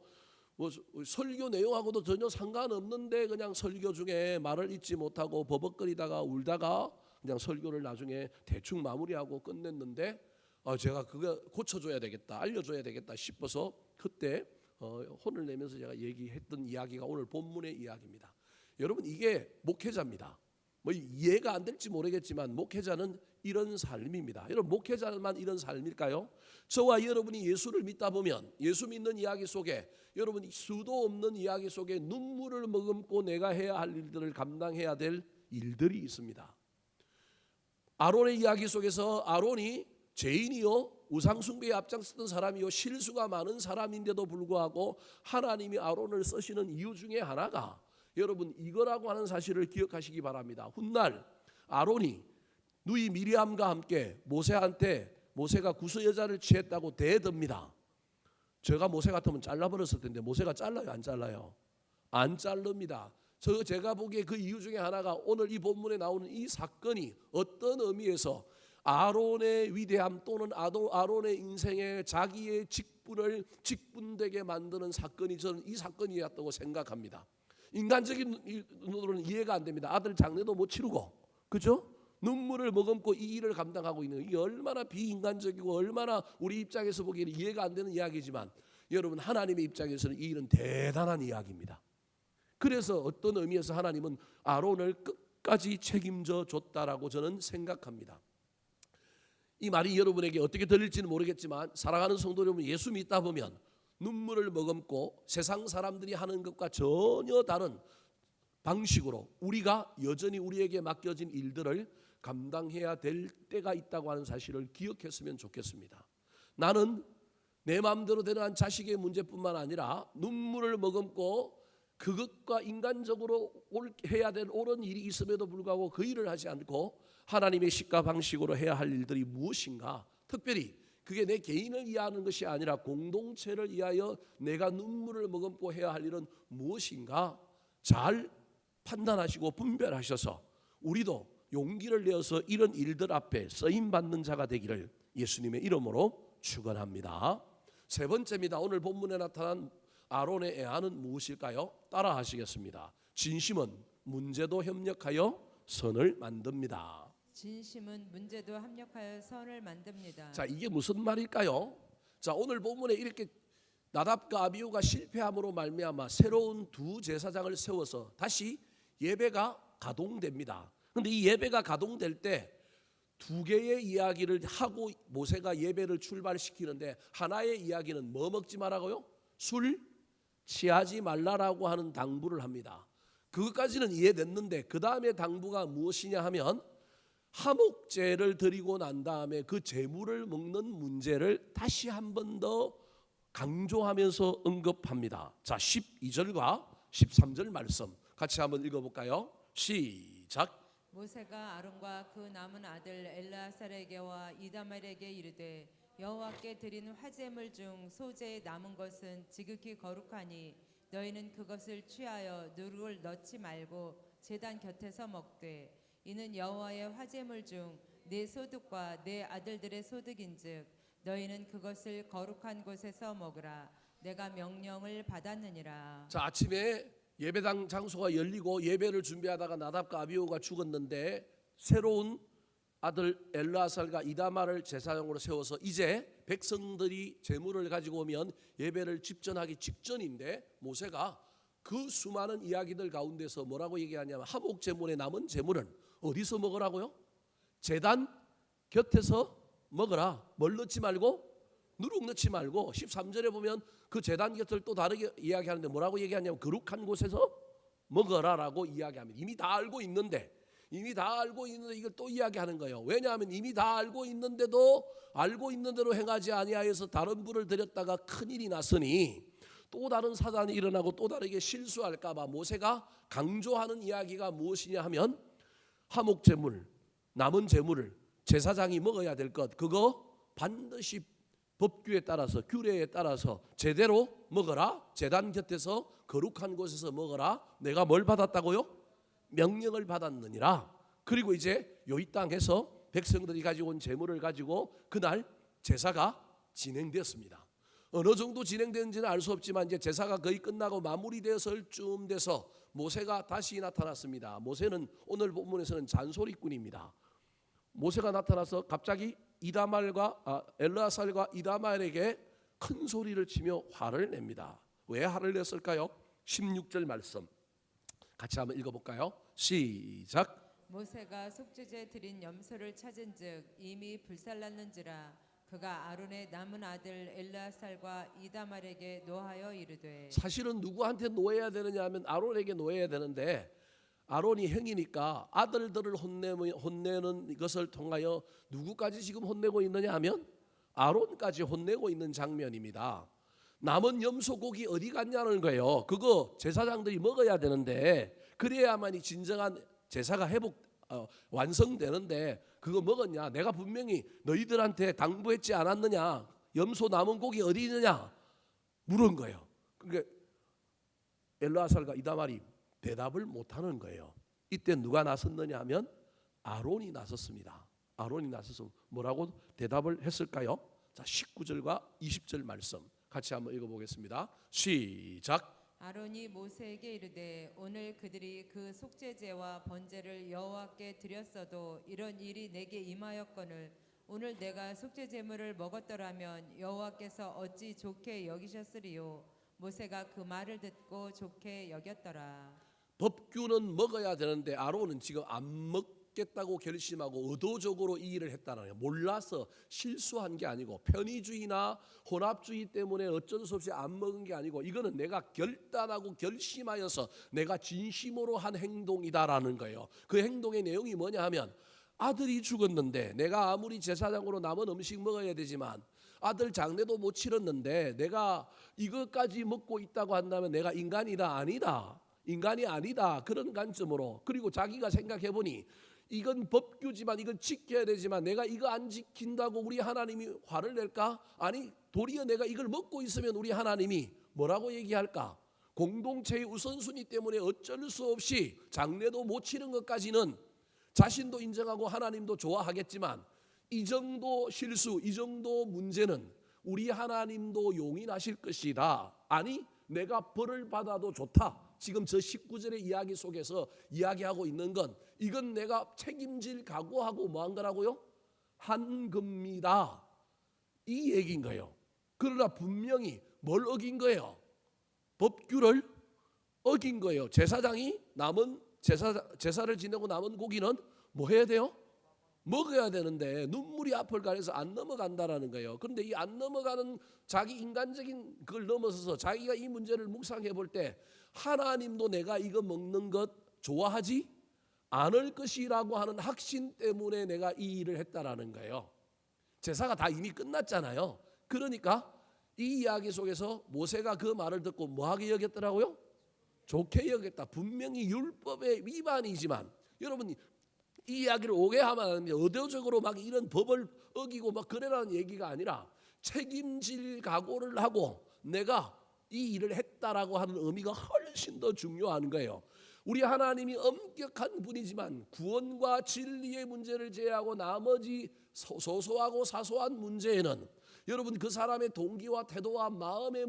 뭐 설교 내용하고도 전혀 상관없는데 그냥 설교 중에 말을 잊지 못하고 버벅거리다가 울다가 그냥 설교를 나중에 대충 마무리하고 끝냈는데 제가 그거 고쳐줘야 되겠다, 알려줘야 되겠다 싶어서 그때 혼을 내면서 제가 얘기했던 이야기가 오늘 본문의 이야기입니다. 여러분, 이게 목회자입니다. 뭐 이해가 안 될지 모르겠지만 목회자는 이런 삶입니다. 여러분, 목회자만 이런 삶일까요? 저와 여러분이 예수를 믿다 보면 예수 믿는 이야기 속에 여러분 수도 없는 이야기 속에 눈물을 머금고 내가 해야 할 일들을 감당해야 될 일들이 있습니다. 아론의 이야기 속에서 아론이 죄인이요 우상숭배에 앞장섰던 사람이요 실수가 많은 사람인데도 불구하고 하나님이 아론을 쓰시는 이유 중에 하나가 여러분 이거라고 하는 사실을 기억하시기 바랍니다. 훗날 아론이 누이 미리암과 함께 모세한테 모세가 구스 여자를 취했다고 대듭니다. 제가 모세 같으면 잘라버렸을 텐데 모세가 잘라요 안 잘라요? 안 자릅니다. 제가 보기에 그 이유 중에 하나가 오늘 이 본문에 나오는 이 사건이 어떤 의미에서 아론의 위대함 또는 아론의 인생에 자기의 직분되게 만드는 사건이 저는 이 사건이었다고 생각합니다. 인간적인 눈으로는 이해가 안 됩니다. 아들 장례도 못 치르고 그죠? 눈물을 머금고 이 일을 감당하고 있는 이게 얼마나 비인간적이고 얼마나 우리 입장에서 보기에는 이해가 안 되는 이야기지만 여러분 하나님의 입장에서는 이 일은 대단한 이야기입니다. 그래서 어떤 의미에서 하나님은 아론을 끝까지 책임져 줬다라고 저는 생각합니다. 이 말이 여러분에게 어떻게 들릴지는 모르겠지만 사랑하는 성도 여러분, 예수 믿다 보면 눈물을 머금고 세상 사람들이 하는 것과 전혀 다른 방식으로 우리가 여전히 우리에게 맡겨진 일들을 감당해야 될 때가 있다고 하는 사실을 기억했으면 좋겠습니다. 나는 내 마음대로 되는 한 자식의 문제뿐만 아니라 눈물을 머금고 그것과 인간적으로 해야 될 옳은 일이 있음에도 불구하고 그 일을 하지 않고 하나님의 식과 방식으로 해야 할 일들이 무엇인가, 특별히 그게 내 개인을 위하는 것이 아니라 공동체를 위하여 내가 눈물을 머금고 해야 할 일은 무엇인가 잘 판단하시고 분별하셔서 우리도 용기를 내어서 이런 일들 앞에 쓰임받는 자가 되기를 예수님의 이름으로 축원합니다. 세 번째입니다. 오늘 본문에 나타난 아론의 애안은 무엇일까요? 따라 하시겠습니다. 진심은 문제도 협력하여 선을 만듭니다. 진심은 문제도 합력하여 선을 만듭니다. 자, 이게 무슨 말일까요? 자, 오늘 본문에 이렇게 나답과 아비후가 실패함으로 말미암아 새로운 두 제사장을 세워서 다시 예배가 가동됩니다. 그런데 이 예배가 가동될 때 두 개의 이야기를 하고 모세가 예배를 출발시키는데 하나의 이야기는 뭐 먹지 말라고요? 술 취하지 말라라고 하는 당부를 합니다. 그것까지는 이해됐는데 그 다음에 당부가 무엇이냐 하면 화목제를 드리고 난 다음에 그 제물을 먹는 문제를 다시 한 번 더 강조하면서 언급합니다. 자, 12절과 13절 말씀 같이 한번 읽어볼까요? 시작. 모세가 아론과 그 남은 아들 엘르아살에게와 이다말에게 이르되 여호와께 드린 화제물 중 소재에 남은 것은 지극히 거룩하니 너희는 그것을 취하여 누룩을 넣지 말고 제단 곁에서 먹되 이는 여호와의 화제물 중 내 소득과 내 아들들의 소득인즉 너희는 그것을 거룩한 곳에서 먹으라. 내가 명령을 받았느니라. 자, 아침에 예배당 장소가 열리고 예배를 준비하다가 나답과 아비후가 죽었는데 새로운 아들 엘르아살과 이다말을 제사장으로 세워서 이제 백성들이 제물을 가지고 오면 예배를 집전하기 직전인데 모세가 그 수많은 이야기들 가운데서 뭐라고 얘기하냐면 화목 제물에 남은 제물은 어디서 먹으라고요? 제단 곁에서 먹으라. 뭘 넣지 말고? 누룩 넣지 말고. 13절에 보면 그 제단 곁을 또 다르게 이야기하는데 뭐라고 얘기하냐면 거룩한 곳에서 먹어라라고 이야기합니다. 이미 다 알고 있는데 이걸 또 이야기하는 거예요. 왜냐하면 이미 다 알고 있는데도 알고 있는 대로 행하지 아니하여서 다른 분을 드렸다가 큰일이 났으니 또 다른 사단이 일어나고 또 다르게 실수할까 봐 모세가 강조하는 이야기가 무엇이냐 하면 화목제물, 남은 제물을 제사장이 먹어야 될 것, 그거 반드시 법규에 따라서 규례에 따라서 제대로 먹어라. 제단 곁에서 거룩한 곳에서 먹어라. 내가 뭘 받았다고요? 명령을 받았느니라. 그리고 이제 이 땅에서 백성들이 가지고 온 제물을 가지고 그날 제사가 진행되었습니다. 어느 정도 진행되는지는 알 수 없지만 이제 제사가 거의 끝나고 마무리되었을 쯤 돼서 모세가 다시 나타났습니다. 모세는 오늘 본문에서는 잔소리꾼입니다. 모세가 나타나서 갑자기 엘르아살과 이다말에게 큰 소리를 치며 화를 냅니다. 왜 화를 냈을까요? 16절 말씀 같이 한번 읽어볼까요? 시작. 모세가 속죄제 드린 염소를 찾은즉 이미 불살랐는지라 그가 아론의 남은 아들 엘르아살과 이다말에게 노하여 이르되. 사실은 누구한테 노해야 되느냐 하면 아론에게 노해야 되는데 아론이 형이니까 아들들을 혼내는 것을 통하여 누구까지 지금 혼내고 있느냐 하면 아론까지 혼내고 있는 장면입니다. 남은 염소고기 어디 갔냐는 거예요. 그거 제사장들이 먹어야 되는데 그래야만이 진정한 제사가 완성되는데 그거 먹었냐? 내가 분명히 너희들한테 당부했지 않았느냐? 염소 남은 고기 어디 있느냐? 물은 거예요. 그러니까 엘르아살과 이다말이 대답을 못하는 거예요. 이때 누가 나섰느냐 하면 아론이 나섰습니다. 아론이 나서서 뭐라고 대답을 했을까요? 자, 19절과 20절 말씀 같이 한번 읽어보겠습니다. 시작. 아론이 모세에게 이르되 오늘 그들이 그 속죄제와 번제를 여호와께 드렸어도 이런 일이 내게 임하였거늘 오늘 내가 속죄 제물을 먹었더라면 여호와께서 어찌 좋게 여기셨으리요. 모세가 그 말을 듣고 좋게 여겼더라. 법규는 먹어야 되는데 아론은 지금 안 먹겠다고 결심하고 의도적으로 이 일을 했다는 거예요. 몰라서 실수한 게 아니고 편의주의나 혼합주의 때문에 어쩔 수 없이 안 먹은 게 아니고 이거는 내가 결단하고 결심하여서 내가 진심으로 한 행동이다라는 거예요. 그 행동의 내용이 뭐냐 하면 아들이 죽었는데 내가 아무리 제사장으로 남은 음식 먹어야 되지만 아들 장례도 못 치렀는데 내가 이것까지 먹고 있다고 한다면 내가 인간이다 아니다. 인간이 아니다. 그런 관점으로 그리고 자기가 생각해보니 이건 법규지만 이건 지켜야 되지만 내가 이거 안 지킨다고 우리 하나님이 화를 낼까? 아니 도리어 내가 이걸 먹고 있으면 우리 하나님이 뭐라고 얘기할까? 공동체의 우선순위 때문에 어쩔 수 없이 장례도 못 치른 것까지는 자신도 인정하고 하나님도 좋아하겠지만 이 정도 실수, 이 정도 문제는 우리 하나님도 용인하실 것이다. 아니 내가 벌을 받아도 좋다. 지금 저 19절의 이야기 속에서 이야기하고 있는 건 이건 내가 책임질 각오하고 뭐한 거라고요? 한 겁니다. 이 얘기인 거예요. 그러나 분명히 뭘 어긴 거예요? 법규를 어긴 거예요. 제사장이 남은 제사를 지내고 남은 고기는 뭐 해야 돼요? 먹어야 되는데 눈물이 앞을 가려서 안 넘어간다라는 거예요. 그런데 이 안 넘어가는 자기 인간적인 그걸 넘어서서 자기가 이 문제를 묵상해 볼 때 하나님도 내가 이거 먹는 것 좋아하지 않을 것이라고 하는 확신 때문에 내가 이 일을 했다라는 거예요. 제사가 다 이미 끝났잖아요. 그러니까 이 이야기 속에서 모세가 그 말을 듣고 뭐하게 여겼더라고요? 좋게 여겼다. 분명히 율법의 위반이지만 여러분 이 이야기를 오해하면 의도적으로 막 이런 법을 어기고 막 그래라는 얘기가 아니라 책임질 각오를 하고 내가 이 일을 했다라고 하는 의미가 훨씬 더 중요한 거예요. 우리 하나님이 엄격한 분이지만 구원과 진리의 문제를 제외하고 나머지 소소하고 사소한 문제에는 여러분 그 사람의 동기와 태도와 마음의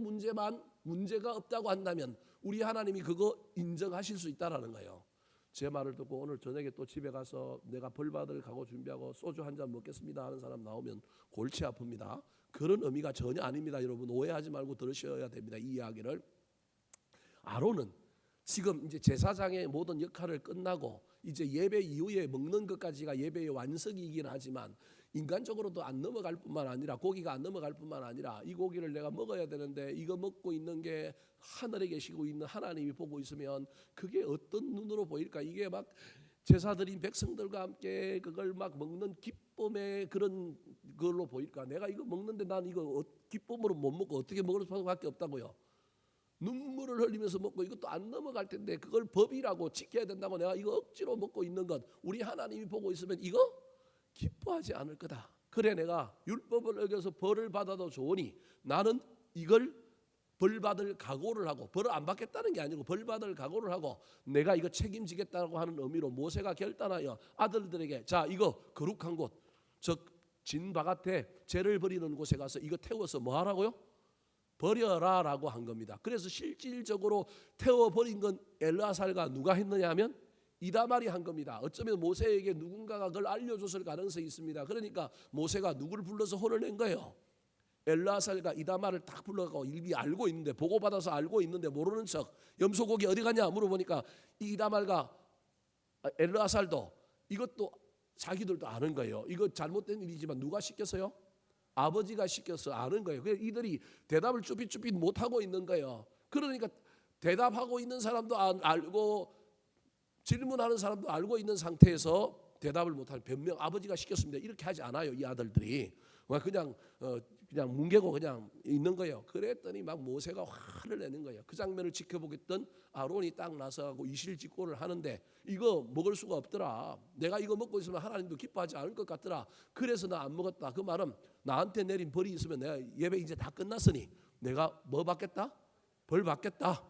문제가 없다고 한다면 우리 하나님이 그거 인정하실 수 있다라는 거예요. 제 말을 듣고 오늘 저녁에 또 집에 가서 내가 벌받을 각오 준비하고 소주 한 잔 먹겠습니다 하는 사람 나오면 골치 아픕니다. 그런 의미가 전혀 아닙니다. 여러분 오해하지 말고 들으셔야 됩니다. 이 이야기를. 아론은 지금 이제 제사장의 모든 역할을 끝나고 이제 예배 이후에 먹는 것까지가 예배의 완성이긴 하지만 인간적으로도 안 넘어갈 뿐만 아니라 고기가 안 넘어갈 뿐만 아니라 이 고기를 내가 먹어야 되는데 이거 먹고 있는 게 하늘에 계시고 있는 하나님이 보고 있으면 그게 어떤 눈으로 보일까? 이게 막 제사드린 백성들과 함께 그걸 막 먹는 기쁨의 그런 걸로 보일까? 내가 이거 먹는데 난 이거 기쁨으로 못 먹고 어떻게 먹을 수밖에 없다고요. 눈물을 흘리면서 먹고 이것도 안 넘어갈 텐데 그걸 법이라고 지켜야 된다고 내가 이거 억지로 먹고 있는 것 우리 하나님이 보고 있으면 이거 기뻐하지 않을 거다. 그래 내가 율법을 어겨서 벌을 받아도 좋으니 나는 이걸 벌 받을 각오를 하고 벌을 안 받겠다는 게 아니고 벌 받을 각오를 하고 내가 이거 책임지겠다고 하는 의미로 모세가 결단하여 아들들에게 자 이거 거룩한 곳 즉 진 바깥에 죄를 버리는 곳에 가서 이거 태워서 뭐 하라고요? 버려라라고 한 겁니다. 그래서 실질적으로 태워버린 건 엘르아살과 누가 했느냐 하면 이다말이 한 겁니다. 어쩌면 모세에게 누군가가 그걸 알려줬을 가능성이 있습니다. 그러니까 모세가 누구를 불러서 혼을 낸 거예요. 엘르아살과 이다말을 딱 불러가고 이미 알고 있는데 보고받아서 알고 있는데 모르는 척 염소고기 어디 갔냐 물어보니까 이다말과 엘르아살도 이것도 자기들도 아는 거예요. 이거 잘못된 일이지만 누가 시켰어요? 아버지가 시켜서 아는 거예요. 그래서 이들이 대답을 쭈삣쭈삣 못하고 있는 거예요. 그러니까 대답하고 있는 사람도 알고 질문하는 사람도 알고 있는 상태에서 대답을 못하는 변명 아버지가 시켰습니다. 이렇게 하지 않아요. 이 아들들이 그냥 뭉개고 그냥 있는 거예요. 그랬더니 막 모세가 화를 내는 거예요. 그 장면을 지켜보겠던 아론이 딱 나서고 이실직고를 하는데 이거 먹을 수가 없더라. 내가 이거 먹고 있으면 하나님도 기뻐하지 않을 것 같더라. 그래서 나 안 먹었다. 그 말은 나한테 내린 벌이 있으면 내가 예배 이제 다 끝났으니 내가 뭐 받겠다? 벌 받겠다.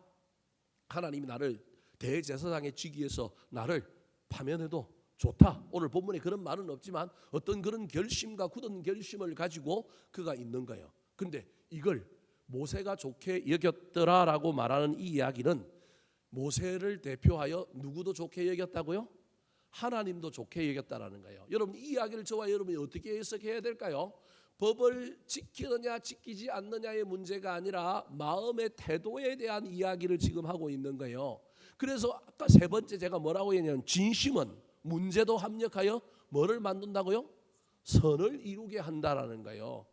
하나님이 나를 대제사장의 직위에서 나를 파면해도 좋다. 오늘 본문에 그런 말은 없지만 어떤 그런 결심과 굳은 결심을 가지고 그가 있는 거예요. 그런데 이걸 모세가 좋게 여겼더라라고 말하는 이 이야기는 모세를 대표하여 누구도 좋게 여겼다고요? 하나님도 좋게 여겼다라는 거예요. 여러분 이 이야기를 저와 여러분이 어떻게 해석해야 될까요? 법을 지키느냐 지키지 않느냐의 문제가 아니라 마음의 태도에 대한 이야기를 지금 하고 있는 거예요. 그래서 아까 세 번째 제가 뭐라고 했냐면 진심은 문제도 합력하여 뭐를 만든다고요? 선을 이루게 한다라는 거예요.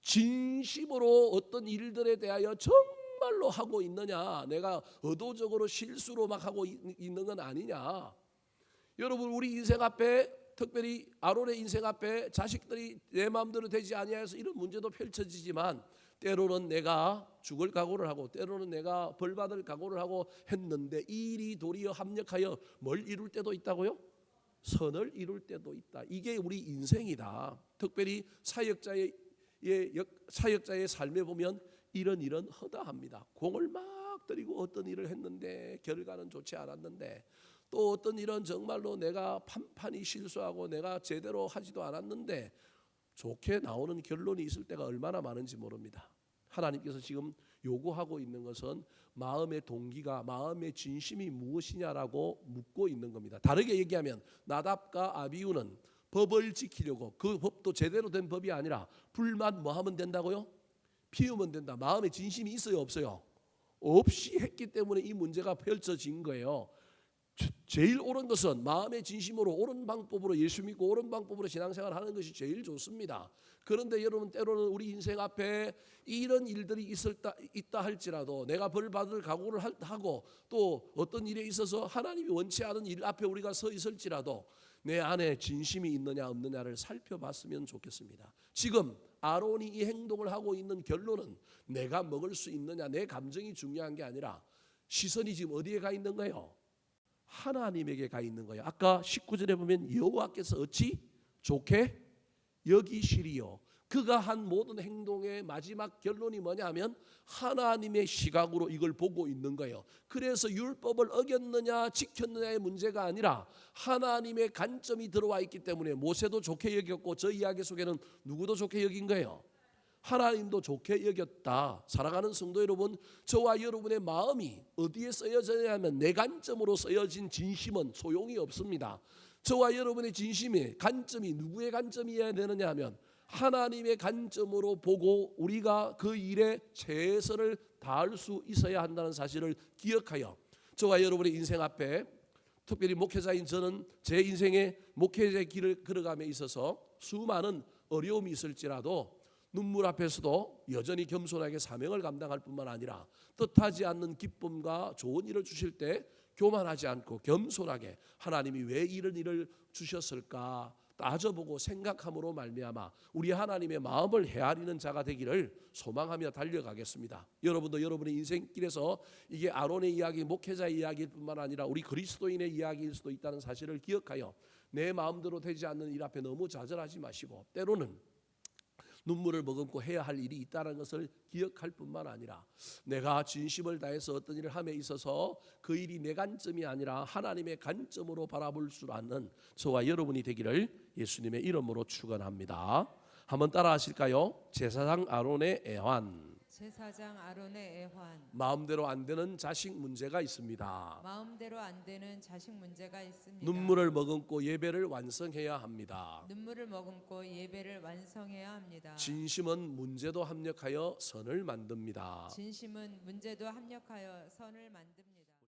진심으로 어떤 일들에 대하여 정말로 하고 있느냐, 내가 의도적으로 실수로 막 하고 있는 건 아니냐. 여러분 우리 인생 앞에 특별히 아론의 인생 앞에 자식들이 내 마음대로 되지 아니하여서 이런 문제도 펼쳐지지만 때로는 내가 죽을 각오를 하고 때로는 내가 벌받을 각오를 하고 했는데 이 일이 도리어 합력하여 뭘 이룰 때도 있다고요? 선을 이룰 때도 있다. 이게 우리 인생이다. 특별히 사역자의 삶에 보면 이런 일은 허다합니다. 공을 막 들이고 어떤 일을 했는데 결과는 좋지 않았는데 또 어떤 일은 정말로 내가 판판히 실수하고 내가 제대로 하지도 않았는데 좋게 나오는 결론이 있을 때가 얼마나 많은지 모릅니다. 하나님께서 지금 요구하고 있는 것은 마음의 동기가 마음의 진심이 무엇이냐라고 묻고 있는 겁니다. 다르게 얘기하면 나답과 아비후는 법을 지키려고 그 법도 제대로 된 법이 아니라 불만 뭐 하면 된다고요? 피우면 된다. 마음의 진심이 있어요 없어요? 없이 했기 때문에 이 문제가 펼쳐진 거예요. 제일 옳은 것은 마음의 진심으로 옳은 방법으로 예수 믿고 옳은 방법으로 신앙생활 하는 것이 제일 좋습니다. 그런데 여러분 때로는 우리 인생 앞에 이런 일들이 있다 할지라도 내가 벌 받을 각오를 하고 또 어떤 일에 있어서 하나님이 원치 않은 일 앞에 우리가 서 있을지라도 내 안에 진심이 있느냐 없느냐를 살펴봤으면 좋겠습니다. 지금 아론이 이 행동을 하고 있는 결론은 내가 먹을 수 있느냐 내 감정이 중요한 게 아니라 시선이 지금 어디에 가 있는 거예요? 하나님에게 가 있는 거예요. 아까 19절에 보면 여호와께서 어찌 좋게 여기시리요. 그가 한 모든 행동의 마지막 결론이 뭐냐면 하나님의 시각으로 이걸 보고 있는 거예요. 그래서 율법을 어겼느냐 지켰느냐의 문제가 아니라 하나님의 관점이 들어와 있기 때문에 모세도 좋게 여겼고 저 이야기 속에는 누구도 좋게 여긴 거예요. 하나님도 좋게 여겼다. 사랑하는 성도 여러분, 저와 여러분의 마음이 어디에 쓰여져야 하면 내 관점으로 쓰여진 진심은 소용이 없습니다. 저와 여러분의 진심의 관점이 누구의 관점이어야 되느냐 하면 하나님의 관점으로 보고 우리가 그 일에 최선을 다할 수 있어야 한다는 사실을 기억하여 저와 여러분의 인생 앞에 특별히 목회자인 저는 제 인생의 목회자의 길을 걸어감에 있어서 수많은 어려움이 있을지라도 눈물 앞에서도 여전히 겸손하게 사명을 감당할 뿐만 아니라 뜻하지 않는 기쁨과 좋은 일을 주실 때 교만하지 않고 겸손하게 하나님이 왜 이런 일을 주셨을까 따져보고 생각함으로 말미암아 우리 하나님의 마음을 헤아리는 자가 되기를 소망하며 달려가겠습니다. 여러분도 여러분의 인생길에서 이게 아론의 이야기, 목회자의 이야기일 뿐만 아니라 우리 그리스도인의 이야기일 수도 있다는 사실을 기억하여 내 마음대로 되지 않는 일 앞에 너무 좌절하지 마시고 때로는 눈물을 머금고 해야 할 일이 있다는 것을 기억할 뿐만 아니라 내가 진심을 다해서 어떤 일을 함에 있어서 그 일이 내 관점이 아니라 하나님의 관점으로 바라볼 수 있는 저와 여러분이 되기를 예수님의 이름으로 축원합니다. 한번 따라 하실까요? 제사장 아론의 애환. 제사장 아론의 애환. 마음대로 안 되는 자식 문제가 있습니다. 마음대로 안 되는 자식 문제가 있습니다. 눈물을 머금고 예배를 완성해야 합니다. 눈물을 머금고 예배를 완성해야 합니다. 진심은 문제도 합력하여 선을 만듭니다. 진심은 문제도 합력하여 선을 만듭니다.